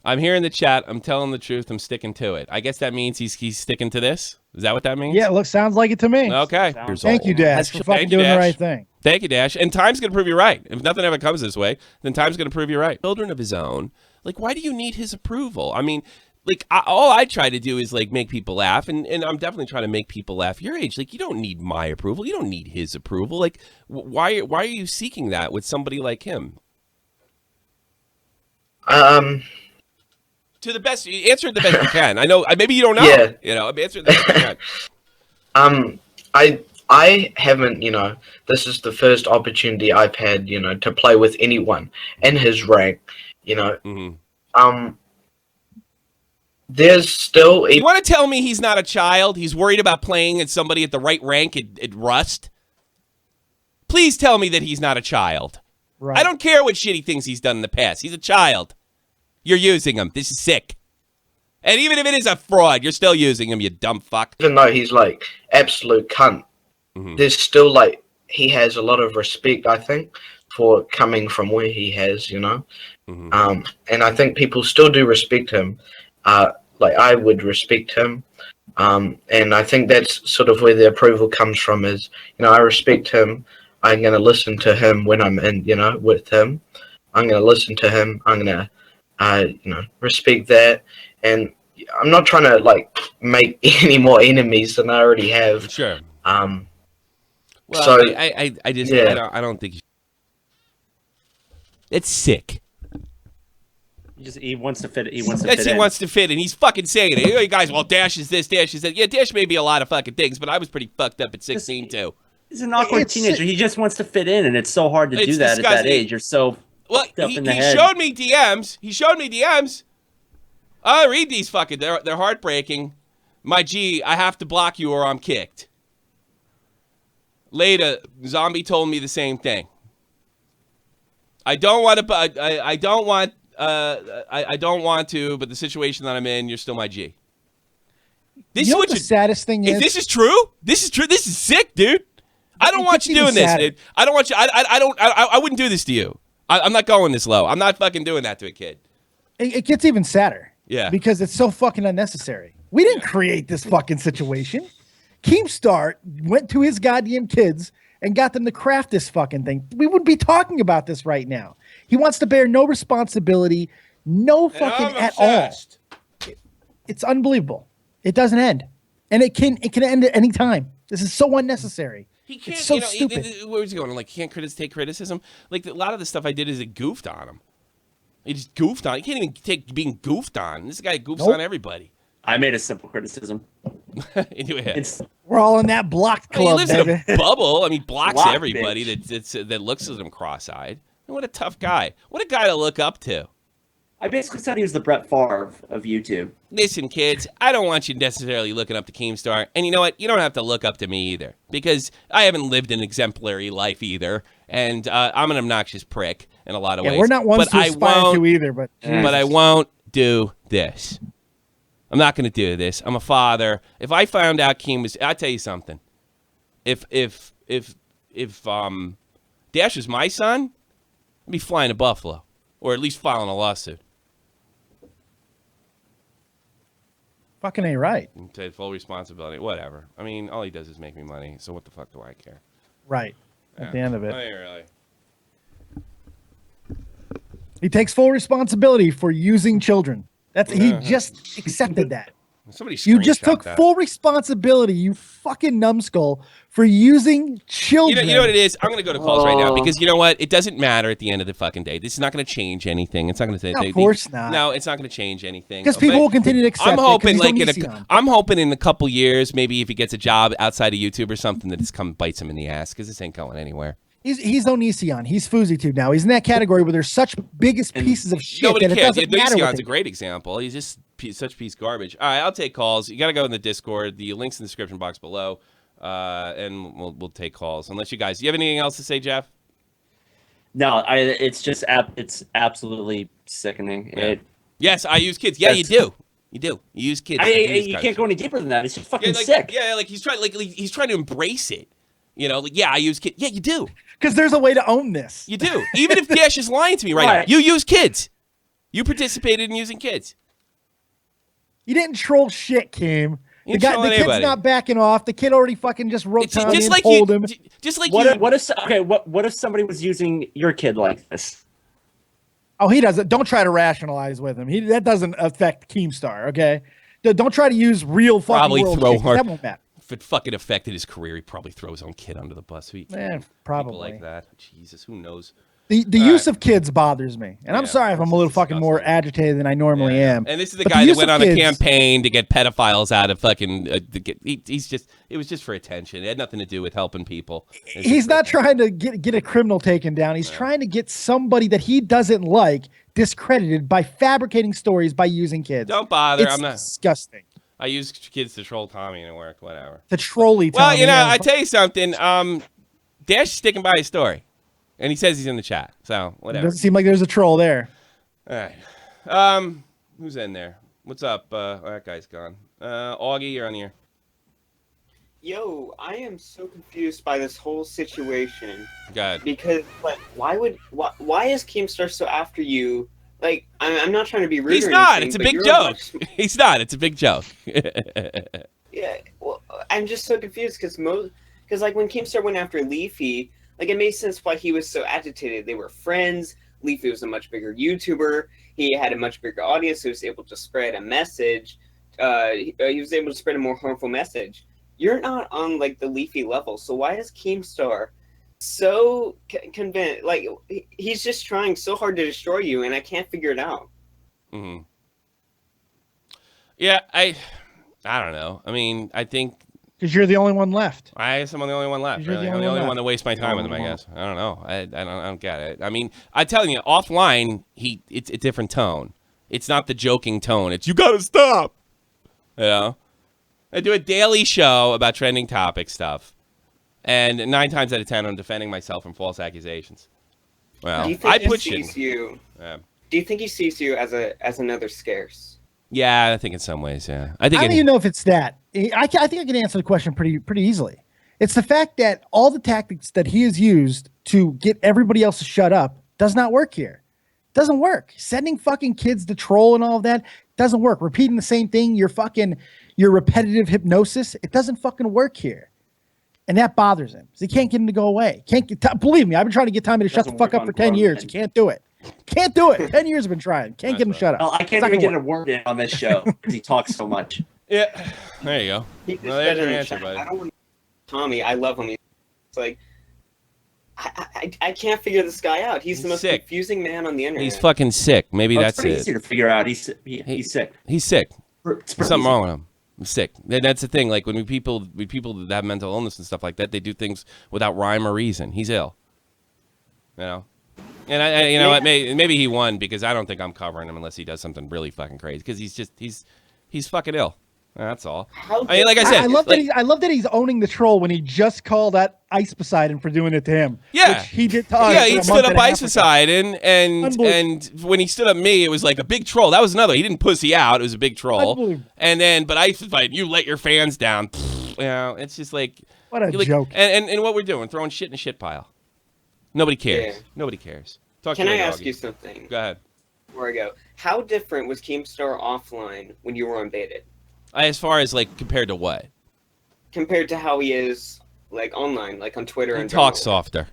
I'm here in the chat. I'm telling the truth. I'm sticking to it. I guess that means he's sticking to this. Is that what that means? Yeah, sounds like it to me. Okay. Thank you, Dash, for fucking doing the right thing. Thank you, Dash. And time's going to prove you right. If nothing ever comes this way, then time's going to prove you right. Children of his own. Like, why do you need his approval? I mean, like, all I try to do is, like, make people laugh. And I'm definitely trying to make people laugh your age. Like, you don't need my approval. You don't need his approval. Like, why are you seeking that with somebody like him? To the best, answer it the best you can. I know, maybe you don't know. Yeah. Answer it the best you can. I haven't, this is the first opportunity I've had, to play with anyone in his rank, There's still You want to tell me he's not a child? He's worried about playing at somebody at the right rank at Rust? Please tell me that he's not a child. Right. I don't care what shitty things he's done in the past. He's a child. You're using him. This is sick. And even if it is a fraud, you're still using him, you dumb fuck. Even though he's like absolute cunt, there's still like he has a lot of respect, I think, for coming from where he has, And I think people still do respect him. Like I would respect him. And I think that's sort of where the approval comes from is, I respect him. I'm going to listen to him when I'm in, with him. I'm going to listen to him. I'm going to, respect that. And I'm not trying to like make any more enemies than I already have. Sure. Well, so I just, yeah. I don't think it's sick. He wants to fit. He wants to That's fit he in. wants to fit, and he's fucking saying it. Hey guys, well, Dash is this, Dash is that. Yeah, Dash may be a lot of fucking things, but I was pretty fucked up at 16 too. He's an awkward teenager. He just wants to fit in, and it's so hard to do that disgusting. at that age. You're so fucked up in the head. He showed me DMs. I read these fucking. They're heartbreaking. My G, I have to block you or I'm kicked. Later, Zombie told me the same thing. I don't want to. I don't want. I don't want to. But the situation that I'm in, you're still my G. This You know is what the saddest thing is? This is true. This is true. This is sick, dude. I don't want you doing this, dude. I don't want you. I don't. I wouldn't do this to you. I'm not going this low. I'm not fucking doing that to a kid. It gets even sadder. Yeah. Because it's so fucking unnecessary. We didn't create this fucking situation. Keemstar went to his goddamn kids and got them to craft this fucking thing. We wouldn't be talking about this right now. He wants to bear no responsibility, no fucking at all. It's unbelievable. It doesn't end. And it can end at any time. This is so unnecessary. He can't, it's so stupid. Where's he going? Like, he can't take criticism? Like, a lot of the stuff I did is it goofed on him. He just goofed on. He can't even take being goofed on. This guy goofs on everybody. I made a simple criticism. Anyway, we're all in that blocked club. He lives baby. in a bubble. I mean, blocks Block, everybody that looks at him cross-eyed. And what a tough guy. What a guy to look up to. I basically said he was the Brett Favre of YouTube. Listen, kids, I don't want you necessarily looking up to Keemstar. And you know what? You don't have to look up to me either. Because I haven't lived an exemplary life either. And I'm an obnoxious prick in a lot of ways. We're not ones to aspire to either. But I won't do this. I'm not going to do this. I'm a father. If I found out Keem was... I'll tell you something. If Dash was my son, I'd be flying to Buffalo. Or at least filing a lawsuit. Fucking ain't right. And take full responsibility. Whatever. I mean, all he does is make me money, so what the fuck do I care? Right. At the end of it. I ain't really. He takes full responsibility for using children. He just accepted that. You just took full responsibility, you fucking numbskull, for using children. You know what it is? I'm going to go to calls right now because you know what? It doesn't matter at the end of the fucking day. This is not going to change anything. It's not going to. Of course not. No, it's not going to change anything. Because people will continue to accept I'm hoping in a couple years, maybe if he gets a job outside of YouTube or something, that this bites him in the ass because this ain't going anywhere. He's Onision. He's FouseyTube now. He's in that category where there's such biggest pieces of shit that it doesn't matter. Onision's a great example. He's just such piece of garbage. All right, I'll take calls. You got to go in the Discord. The link's in the description box below, and we'll take calls. Unless you guys, do you have anything else to say, Jeff? No, it's just it's absolutely sickening. Yeah. Yes, I use kids. Yeah, you do. You do. You use kids. You can't go any deeper than that. It's just fucking sick. Yeah, like he's trying to embrace it. You know, like, yeah, I use kids. Yeah, you do. Because there's a way to own this. You do. Even if Dash is lying to me right now, you use kids. You participated in using kids. You didn't troll shit, Keem. The kid's not backing off. The kid already fucking just wrote down and told him. Just like what if somebody was using your kid like this? Oh, he doesn't. Don't try to rationalize with him. That doesn't affect Keemstar, okay? Don't try to use real fucking probably world throw shit, hard. that won't matter. If it fucking affected his career, he probably throw his own kid under the bus. Probably like that. Jesus, who knows? The use of kids bothers me, and I'm sorry if I'm a little fucking more agitated than I normally am. And this is the guy that went on a campaign to get pedophiles out of fucking. It was just for attention. It had nothing to do with helping people. He's not trying to get a criminal taken down. He's trying to get somebody that he doesn't like discredited by fabricating stories by using kids. Don't bother. It's I'm not disgusting. I use kids to troll Tommy and it worked. Whatever. The trolly. Well, Tommy, I tell you something. Dash is sticking by his story. And he says he's in the chat, so whatever. It doesn't seem like there's a troll there. All right. Who's in there? What's up? That guy's gone. Augie, you're on here. Yo, I am so confused by this whole situation. God. Because, like, why is Keemstar so after you? Like, I'm not trying to be rude. He's not. It's a big joke. He's not. It's a big joke. Yeah. Well, I'm just so confused because like when Keemstar went after Leafy. Like, it made sense why he was so agitated. They were friends. Leafy was a much bigger YouTuber. He had a much bigger audience. He was able to spread a message. He was able to spread a more harmful message. You're not on, like, the Leafy level. So why is Keemstar so convinced? Like, he's just trying so hard to destroy you, and I can't figure it out. Mm-hmm. Yeah, I don't know. I mean, I think... Because you're the only one left. I guess I'm the only one left. Really. I'm the only one to waste my time with him, I guess. I don't know. I don't get it. I mean, I'm telling you, offline, it's a different tone. It's not the joking tone. It's, you gotta stop. You know? I do a daily show about trending topic stuff. And 9 times out of 10, I'm defending myself from false accusations. Well, Do you think I he put sees shit. you? Yeah. Do you think he sees you as another Scarce? Yeah, I think in some ways, yeah. I don't even know if it's that. I think I can answer the question pretty easily. It's the fact that all the tactics that he has used to get everybody else to shut up does not work here. Doesn't work. Sending fucking kids to troll and all of that doesn't work. Repeating the same thing, your repetitive hypnosis, it doesn't fucking work here. And that bothers him. So he can't get him to go away. Believe me, I've been trying to get Tommy to shut the fuck up for 10 years. He can't do it. Can't do it. 10 years I've been trying. Can't get him to shut up. Well, I can't even get a word in on this show because he talks so much. Yeah, there you go. Well, there's your answer, buddy. I don't want Tommy. I love him. It's like I can't figure this guy out. He's the most sick. confusing man on the internet. He's fucking sick. Maybe that's It's pretty it. easy to figure out. He's sick. He's sick. It's There's pretty something easy. wrong with him. I'm sick. That's the thing. Like when people that have mental illness and stuff like that, they do things without rhyme or reason. He's ill. You know. And I you know what? Maybe he won because I don't think I'm covering him unless he does something really fucking crazy. Because he's fucking ill. That's all. I mean, like I said, I love that he's owning the troll when he just called out Ice Poseidon for doing it to him. Yeah, which he did to us. Yeah, he a stood month up and a half Ice ago. Poseidon, and when he stood up me, it was like a big troll. That was another. He didn't pussy out. It was a big troll. Unbelievable. And then, but Ice Poseidon, you let your fans down. You know, it's just like What a joke. And what we're doing, throwing shit in a shit pile. Nobody cares. Yeah. Nobody cares. Talk Can to I me, ask doggy. you something? Go ahead. Before I go, how different was Keemstar offline when you were unbaited As far as like compared to what? compared to how he is like online, like on Twitter He and talks generally? softer.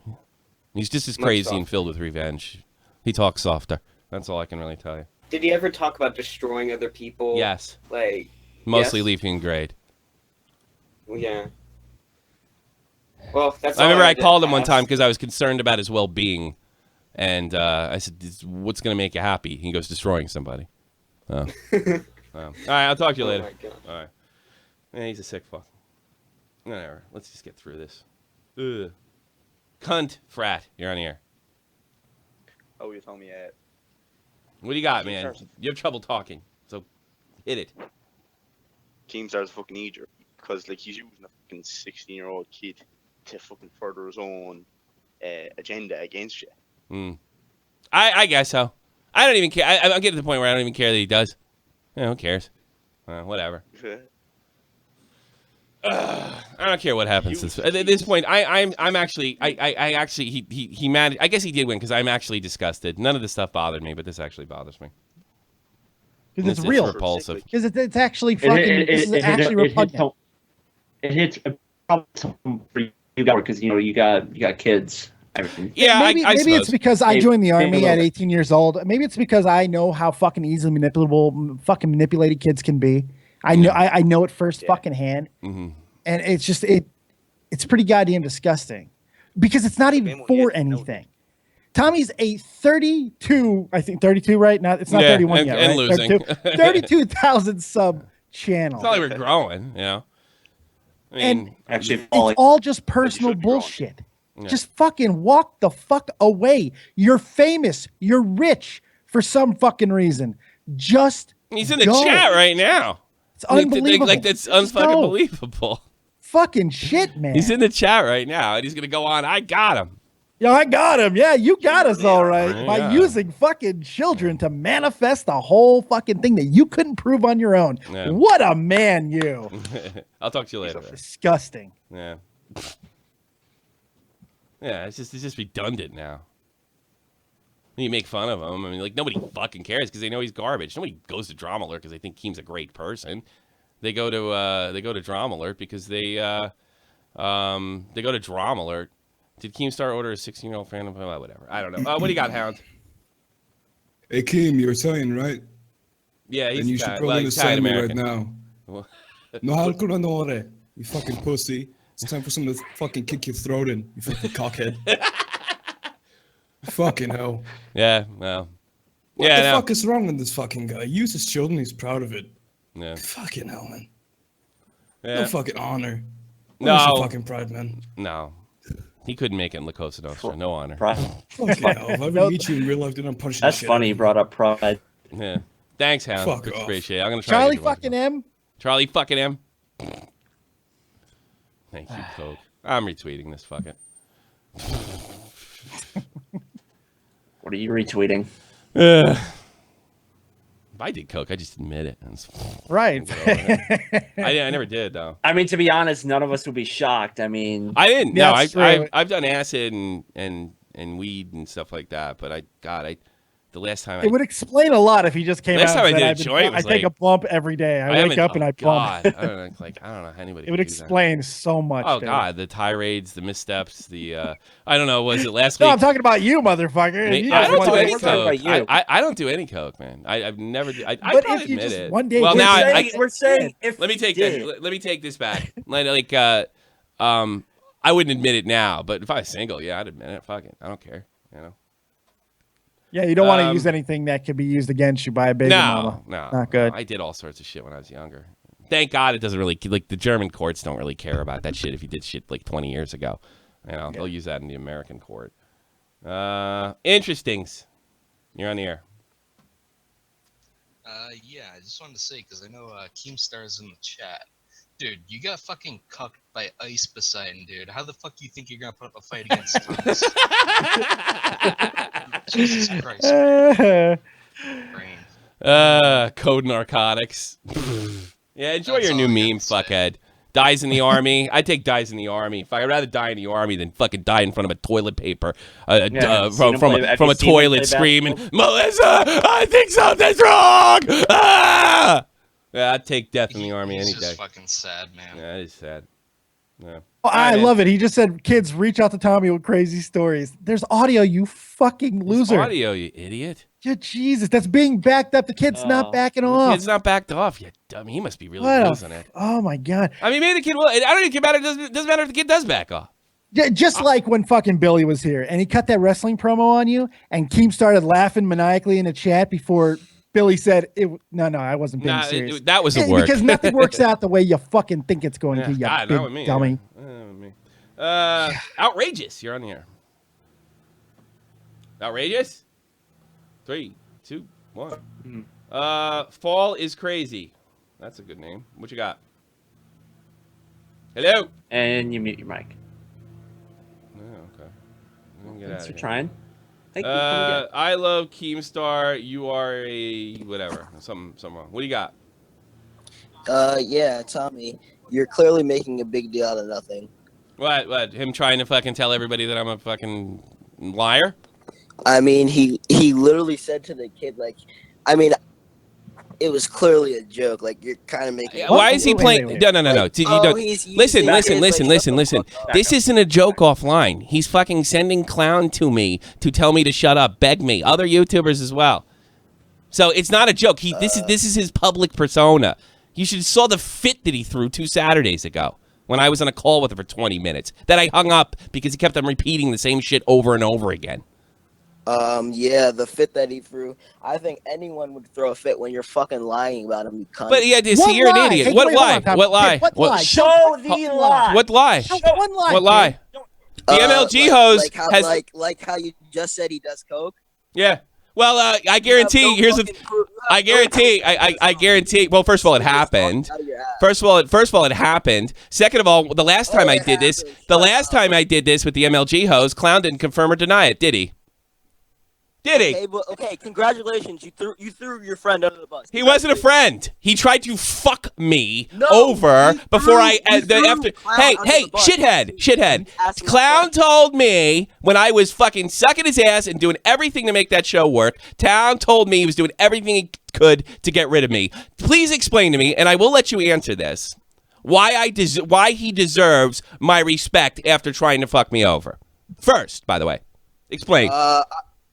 He's just as Much crazy softer. and filled with revenge. He talks softer. That's all I can really tell you. Did he ever talk about destroying other people? Yes. Like Mostly yes? Leafy and Grade. Yeah. Well, that's. I all remember I had to called him one ask. time because I was concerned about his well-being, and I said, "What's going to make you happy?" He goes, "Destroying somebody." Oh. All right, I'll talk to you Oh later. my God. All right. Yeah, he's a sick fuck. Whatever. Let's just get through this. Ugh. Cunt frat. You're on the air. Oh, you told me that. What do you got, man? You have trouble talking, so hit it. Keemstar's a fucking idiot because like he's using a fucking 16-year-old kid to fucking further his own agenda against you. I guess so. I don't even care. I'm getting to the point where I don't even care that he does. Yeah, who cares? Whatever. I don't care what happens. At this point, I'm actually he managed. I guess he did win because I'm actually disgusted. None of this stuff bothered me, but this actually bothers me. Because it's real. Repulsive. Because it's actually fucking. This is actually repugnant. It hits problem for you guys because you got kids. Everything. Yeah, maybe I it's because I joined the army maybe at 18 years old. Maybe it's because I know how fucking easily manipulated kids can be. I know it first fucking hand, and it's just it's pretty goddamn disgusting because it's not even for anything. Tommy's a 32, I think 32, right? Not it's not 31 yet, and right? losing 32,000 sub channel. It's not like we're growing, you know. I mean, And actually, it's all just personal bullshit. Just fucking walk the fuck away. You're famous. You're rich for some fucking reason. Just he's in the go. chat right now. It's unbelievable. Like that's Just unfucking go. believable. Fucking shit, man. He's in the chat right now, and he's gonna go on. I got him. Yo, I got him. Yeah, you got us all right by Yeah. using fucking children to manifest the whole fucking thing that you couldn't prove on your own. Yeah. What a man, you. I'll talk to you later. Disgusting. Yeah. Yeah, it's just redundant now. You make fun of him. I mean, like nobody fucking cares because they know he's garbage. Nobody goes to Drama Alert because they think Keem's a great person. They go to Drama Alert because they go to Drama Alert. Did Keemstar order a 16-year-old fan of whatever? I don't know. What do you got, Hound? Hey, Keem, you're Italian, right? Yeah, he's and you should Italian. probably Well, he's Italian understand me right American. now. No halcuranore, you fucking pussy. It's time for someone to fucking kick your throat in, you fucking cockhead. Fucking hell. Yeah, well. What the fuck is wrong with this fucking guy? He uses children, he's proud of it. Yeah. Fucking hell, man. Yeah. No fucking honor. No. Where's your fucking pride, man? No. He couldn't make it in La Cosa Nostra. No honor. Fucking hell. If I ever meet you in real life, then I'm punching That's the shit funny. You brought up pride. Yeah. Thanks, Hound. Fuck off. Appreciate it. I'm gonna try. Charlie to get you one. fucking M. Charlie fucking M. Thank you, Coke. I'm retweeting this. Fuck it. What are you retweeting? If I did coke, I just admit it. Right. I never did though. I mean, to be honest, none of us would be shocked. I mean, I didn't. Yeah, No, that's true. I've done acid and weed and stuff like that. But the last time It would explain a lot if he just came Last out time and I said, did a joint I was take a like- bump every day. I wake haven't- up and oh, I God, bump. I don't know how anybody. It would could do that. explain so much. Oh dude. God, the tirades, the missteps, the I don't know. Was it last No, week? I'm talking about you, motherfucker. Me- You I just don't one do day- any we're talking coke. about you. I don't do any coke, man. I've never. I But probably if you admit just it. one day well, we're now saying- we're saying if let me you take did. that. Let me take this back. I wouldn't admit it now, but if I was single, yeah, I'd admit it. Fuck it, I don't care. You know. Yeah, you don't want to use anything that could be used against you by a baby mama. No, Not good. I did all sorts of shit when I was younger. Thank God it doesn't really like the German courts don't really care about that shit if you did shit like 20 years ago. You know, they'll use that in the American court. Interestings. You're on the air. Yeah, I just wanted to say, because I know Keemstar's in the chat. Dude, you got fucking cucked by Ice Poseidon, dude. How the fuck do you think you're gonna put up a fight against Thomas? Jesus Christ. Brain. Code narcotics. Yeah, enjoy your new meme, fuckhead. Dies in the army. I take dies in the army. Fuck, I'd rather die in the army than fucking die in front of a toilet paper from a toilet screaming, Melissa, I think something's wrong. Ah! Yeah, I'd take death in the army any He's just day. fucking sad, man. Yeah, it is sad. Yeah. Oh, I love it. He just said, "Kids, reach out to Tommy with crazy stories." There's audio, you fucking loser. There's audio, you idiot. Yeah, Jesus, that's being backed up. The kid's not backing off. The kid's not backed off yet. Dummy, he must be really What a losing it. Oh my god. I mean, maybe the kid will. I don't even matter. It doesn't matter if the kid does back off. Yeah, just like when fucking Billy was here and he cut that wrestling promo on you, and Keem started laughing maniacally in the chat before Billy said, "No, I wasn't being serious." That was a work because nothing works out the way you fucking think it's going to. You God, big not with me. dummy. Not with me. Outrageous. You're on the air. Outrageous. 3, 2, 1. Fall is crazy. That's a good name. What you got? Hello. And you mute your mic. Oh, okay. Thanks for trying. Thank you. I love Keemstar. You are a whatever. Something wrong. What do you got? Yeah, Tommy, you're clearly making a big deal out of nothing. What? Him trying to fucking tell everybody that I'm a fucking liar? I mean, he literally said to the kid, like, I mean, it was clearly a joke. Like, you're kind of making. Why is he playing? No. Like, You oh, don't- he's using listen. kids, like, Listen. This isn't a joke offline. He's fucking sending clown to me to tell me to shut up, beg me. Other YouTubers as well. So it's not a joke. This is his public persona. You should have saw the fit that he threw 2 Saturdays ago when I was on a call with him for 20 minutes. That I hung up because he kept on repeating the same shit over and over again. Yeah, the fit that he threw. I think anyone would throw a fit when you're fucking lying about him, you cunt. But yeah, see, you're an idiot. Hey, What wait, lie? hold on, What lie? What lie? Show the lie. What lie? Show one lie. What lie? The MLG hose has like how you just said he does coke. Yeah. Well, I guarantee. I guarantee. Well, first of all, it happened. First of all, it happened. Second of all, the last time I did this with the MLG hose, Clown didn't confirm or deny it, did he? Did he? Okay, well, okay, congratulations. You threw your friend under the bus. He wasn't a friend. He tried to fuck me over before Hey, shithead. Clown told me when I was fucking sucking his ass and doing everything to make that show work. Town told me he was doing everything he could to get rid of me. Please explain to me, and I will let you answer this. Why he deserves my respect after trying to fuck me over. First, by the way, explain.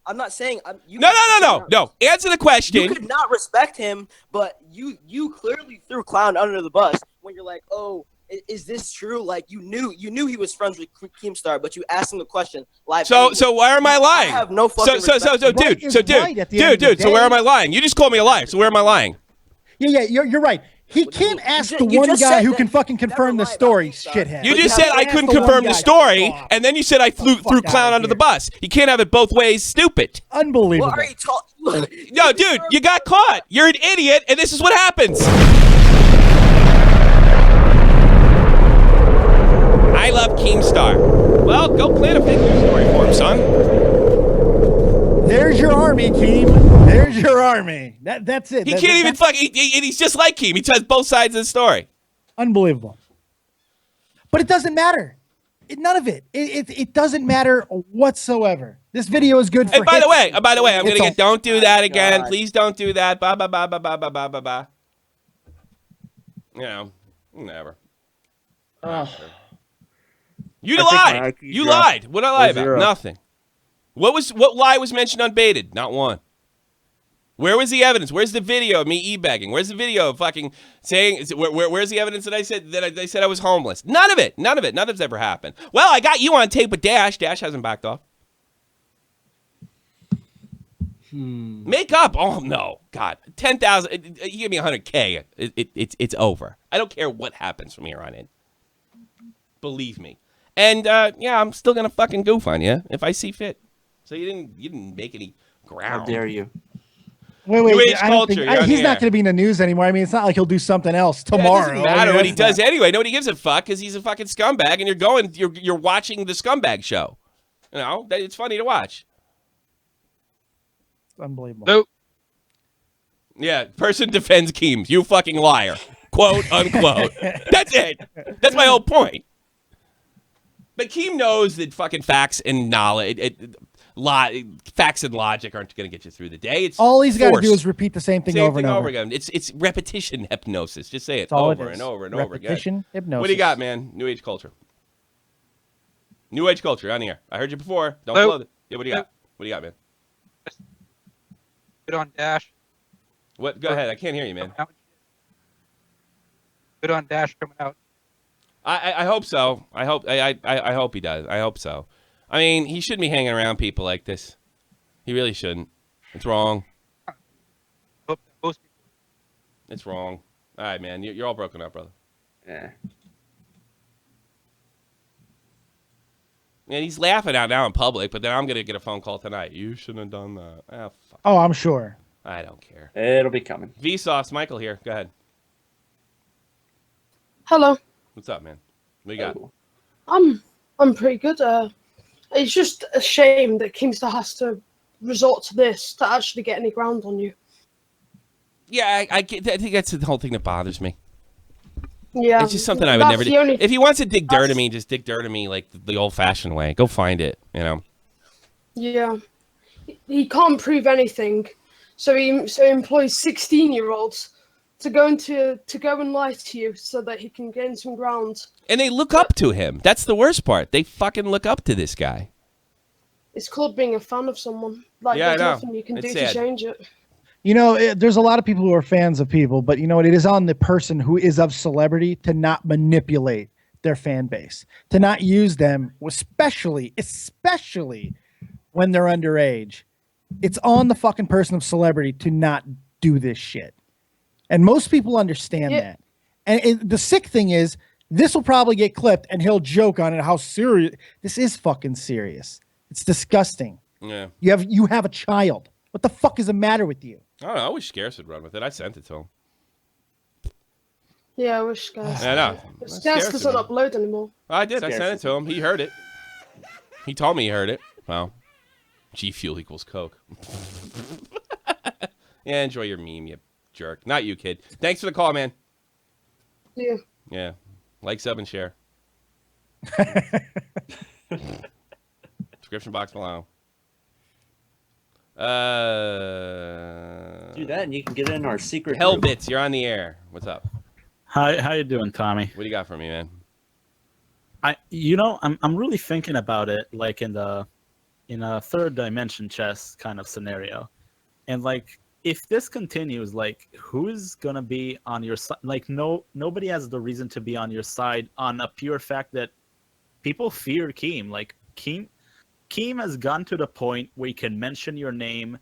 I'm not saying. No. Answer the question. You could not respect him, but you clearly threw Clown under the bus when you're like, oh, is this true? Like you knew he was friends with Keemstar, but you asked him the question live. So why am I lying? I have no fucking respect. Dude. So where am I lying? You just called me a liar. So where am I lying? Yeah, you're right. He can't ask the one guy who can fucking confirm the story, shithead. You just said I couldn't confirm the story, and then you said I threw Clown under the bus. You can't have it both ways, stupid. Unbelievable. No, dude, you got caught. You're an idiot, and this is what happens. I love Keemstar. Well, go plan a fake news story for him, son. There's your army, Keem. There's your army. That's it. He can't even fuck. He's just like Keem. He tells both sides of the story. Unbelievable. But it doesn't matter. None of it. It doesn't matter whatsoever. This video is good for. And by the way, I'm gonna get. Don't do that again. God. Please don't do that. Ba ba ba ba ba ba ba ba ba. You know, never. You lied. You lied. What did I lie about? Nothing. What lie was mentioned unbaited? Not one. Where was the evidence? Where's the video of me e-bagging? Where's the video of fucking saying? Where's the evidence that I said they said I was homeless? None of it. None of it. None of it's ever happened. Well, I got you on tape with Dash. Dash hasn't backed off. Make up. Oh no, God, 10,000. You give me 100K. It's over. I don't care what happens from here on in. Believe me. And yeah, I'm still gonna fucking goof on you if I see fit. So you didn't make any ground. How dare you? Wait. New Age culture. He's not going to be in the news anymore. I mean, it's not like he'll do something else tomorrow. It doesn't matter what he does anyway. Nobody gives a fuck because he's a fucking scumbag, and you're watching the scumbag show. You know, it's funny to watch. Unbelievable. Nope. Yeah, person defends Keems. You fucking liar. Quote, unquote. That's it. That's my whole point. But Keem knows that fucking facts and knowledge, facts and logic aren't going to get you through the day. It's all he's got to do is repeat the same thing over and over again. It's repetition hypnosis. Just say it over and over and over again. Repetition hypnosis. What do you got, man? New Age culture. New Age culture on here. I heard you before. Don't blow it. Yeah, what do you got? What do you got, man? Good on Dash. What? Go ahead. I can't hear you, man. Good on Dash coming out. I hope so. I hope he does. I hope so. I mean, he shouldn't be hanging around people like this. He really shouldn't. It's wrong. It's wrong. All right, man. You're all broken up, brother. Yeah. And he's laughing out now in public, but then I'm going to get a phone call tonight. You shouldn't have done that. Oh, fuck. Oh, I'm sure. I don't care. It'll be coming. Vsauce, Michael here. Go ahead. Hello. What's up, man? What you got? I'm pretty good. It's just a shame that Keemstar has to resort to this to actually get any ground on you. Yeah, I think that's the whole thing that bothers me. Yeah, it's just something I would never do. If he wants to dig dirt at me, just dig dirt at me like the old-fashioned way. Go find it, you know. Yeah, he can't prove anything, so he employs 16-year-olds to go and lie to you so that he can gain some ground. And they look up to him. That's the worst part. They fucking look up to this guy. It's called being a fan of someone. Like, yeah, there's nothing you can do to change it. You know, there's a lot of people who are fans of people, but you know what? It is on the person who is of celebrity to not manipulate their fan base, to not use them, especially when they're underage. It's on the fucking person of celebrity to not do this shit. And most people understand that. And the sick thing is, this will probably get clipped and he'll joke on it, how serious. This is fucking serious. It's disgusting. Yeah. You have a child. What the fuck is the matter with you? I don't know. I wish Scarce would run with it. I sent it to him. Yeah, I wish Scarce. I know. Scarce doesn't upload anymore. I did. I sent it to him. He heard it. He told me he heard it. Well, G Fuel equals Coke. Yeah, enjoy your meme, you jerk. Not you, kid. Thanks for the call, man. Yeah. Yeah. Like, sub, and share. Description box below. Do that and you can get in our secret Hellbits, you're on the air. What's up? How you doing, Tommy? What do you got for me, man? I'm really thinking about it like in a third dimension chess kind of scenario. And like if this continues, like who is gonna be on your side? Like nobody has the reason to be on your side on a pure fact that people fear Keem. Like Keem has gone to the point where you can mention your name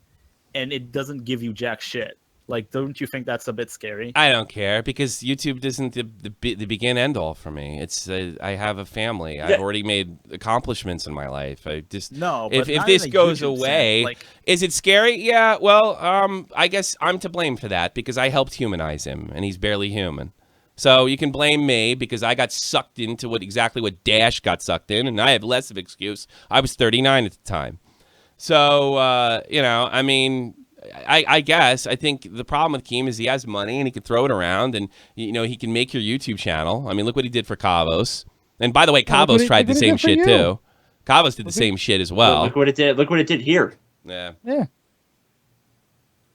and it doesn't give you jack shit. Like, don't you think that's a bit scary? I don't care because YouTube isn't the begin end all for me. It's I have a family. Yeah. I've already made accomplishments in my life. I just if this goes away, like, is it scary? Yeah. Well, I guess I'm to blame for that because I helped humanize him and he's barely human. So you can blame me because I got sucked into exactly what Dash got sucked in, and I have less of an excuse. I was 39 at the time. So, I mean, I guess I think the problem with Keem is he has money and he can throw it around, and, he can make your YouTube channel. I mean, look what he did for Kavos. And by the way, Kavos tried the same shit too. Kavos did the same shit as well. Look what it did. Look what it did here. Yeah. Yeah.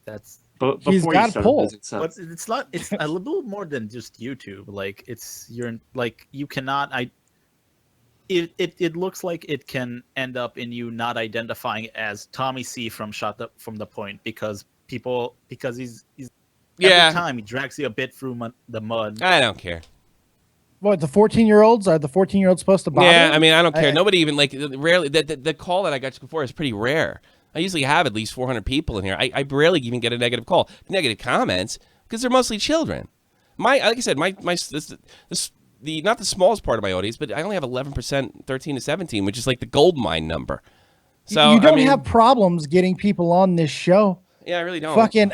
That's He's got a pull. But it's not. It's a little more than just YouTube. Like you cannot. It looks like it can end up in you not identifying as Tommy C from Shot from the Point because he's every time he drags you a bit through the mud. I don't care. What, the 14-year-olds? Are the 14-year-olds supposed to bother? Yeah, I mean, I don't care. Nobody even rarely. The call that I got before is pretty rare. I usually have at least 400 people in here. I rarely even get a negative call, negative comments, because they're mostly children. Like I said, not the smallest part of my audience, but I only have 11%, 13 to 17, which is like the gold mine number. So you don't have problems getting people on this show. Yeah, I really don't. Fucking,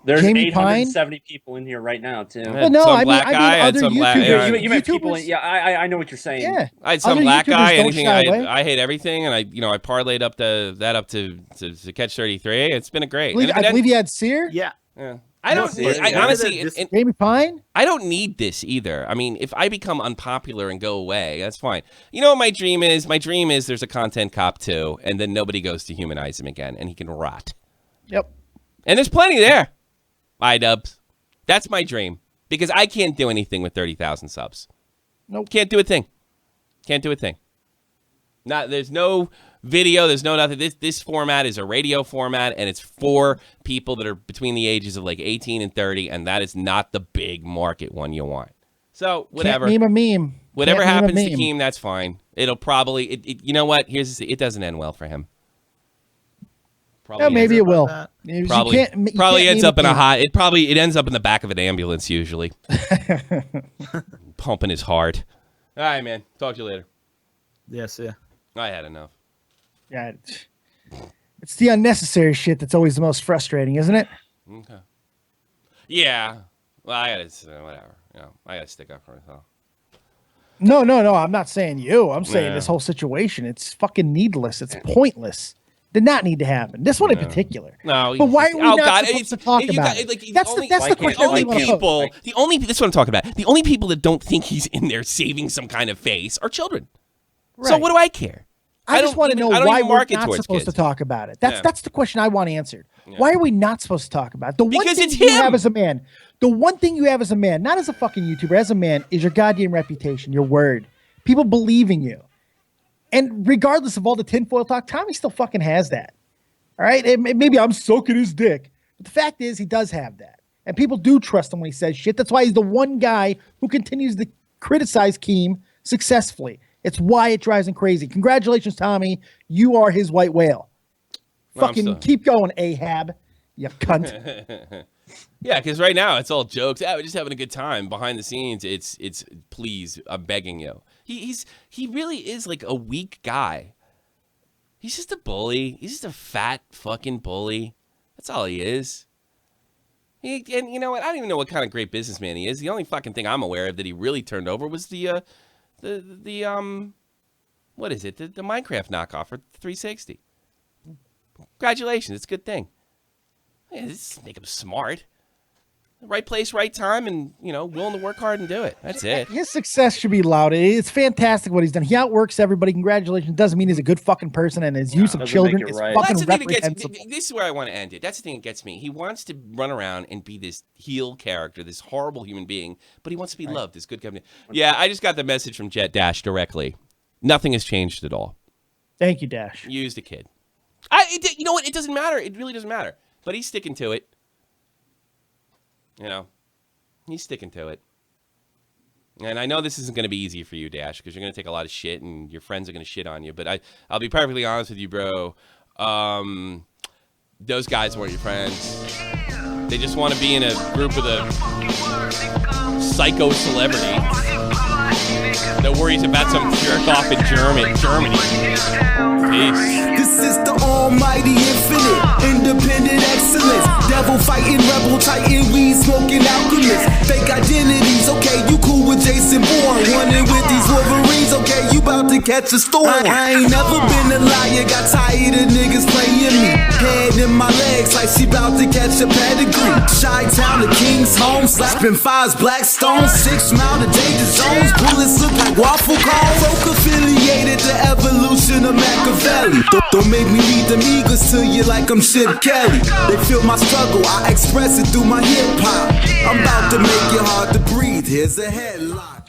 There's Jamie 870 people in here right now too. Well, no, I mean other YouTubers. You meant people. I know what you're saying. Yeah, I had some black guy. Anything. I hate everything, and I parlayed up to catch 33. It's been a great. I believe you had Sear. Yeah. I don't. I honestly, Jamie Pine. I don't need this either. I mean, if I become unpopular and go away, that's fine. You know what my dream is? My dream is there's a content cop too, and then nobody goes to humanize him again, and he can rot. Yep. And there's plenty there. iDubbbz. That's my dream because I can't do anything with 30,000 subs. Nope. Can't do a thing. Can't do a thing. There's no video. There's no nothing. This format is a radio format, and it's for people that are between the ages of like 18 and 30, and that is not the big market one you want. So whatever. Can't meme a meme. Whatever happens to Keem, that's fine. It'll probably. You know what? It doesn't end well for him. Yeah, maybe it will. Probably ends up in a hot. It ends up in the back of an ambulance usually. Pumping his heart. All right, man. Talk to you later. Yes, yeah. I had enough. Yeah, it's the unnecessary shit that's always the most frustrating, isn't it? Okay. Yeah. Well, I gotta whatever. I gotta stick up for myself. No. I'm not saying you. I'm saying this whole situation. It's fucking needless. It's pointless. Did not need to happen. This one in particular. No, but why are we not supposed to talk about it? That's the question. This is what I'm talking about. The only people that don't think he's in there saving some kind of face are children. Right. So what do I care? I just want to know why we're not supposed to talk about it. That's the question I want answered. Yeah. Why are we not supposed to talk about it? Because it's you have as a man, the one thing you have as a man, not as a fucking YouTuber, as a man, is your goddamn reputation, your word. People believe in you. And regardless of all the tinfoil talk, Tommy still fucking has that. All right? And maybe I'm soaking his dick. But the fact is, he does have that. And people do trust him when he says shit. That's why he's the one guy who continues to criticize Keem successfully. It's why it drives him crazy. Congratulations, Tommy. You are his white whale. Fucking keep going, Ahab. You cunt. Yeah, because right now it's all jokes. Yeah, we're just having a good time. Behind the scenes, it's please, I'm begging you. He really is like a weak guy. He's just a bully. He's just a fat fucking bully. That's all he is. And you know what? I don't even know what kind of great businessman he is. The only fucking thing I'm aware of that he really turned over was the what is it? The Minecraft knockoff for 360. Congratulations, it's a good thing. Yeah, just make him smart. Right place, right time, and willing to work hard and do it. That's it. His success should be lauded. It's fantastic what he's done. He outworks everybody. Congratulations. Doesn't mean he's a good fucking person, and his use of children is fucking reprehensible. This is where I want to end it. That's the thing that gets me. He wants to run around and be this heel character, this horrible human being, but he wants to be loved. This good company. Yeah, I just got the message from Jet Dash directly. Nothing has changed at all. Thank you, Dash. Used a kid. You know what? It doesn't matter. It really doesn't matter. But he's sticking to it. He's sticking to it. And I know this isn't going to be easy for you, Dash, because you're going to take a lot of shit and your friends are going to shit on you. But I'll be perfectly honest with you, bro. Those guys weren't your friends. They just want to be in a group with a psycho celebrity. No worries about some jerk off in Germany. Peace. This is the almighty infinite, independent excellence. Devil fighting, rebel titan, weed smoking alchemist. Fake identities, okay, you cool with Jason Bourne. Running with these Wolverines, okay, you about to catch a storm. I ain't never been a liar, got tired of niggas playing me. Head in my legs like she about to catch a pedigree. Chi-town to King's home, slapping fives, black stones. 6 mile to danger zones, bullets look like waffle cones. Folk affiliated to evolution of Machiavelli. Don't make me lead them eagles to you like I'm Chip Kelly. They feel my struggle, I express it through my hip hop. I'm about to make it hard to breathe, here's a headline.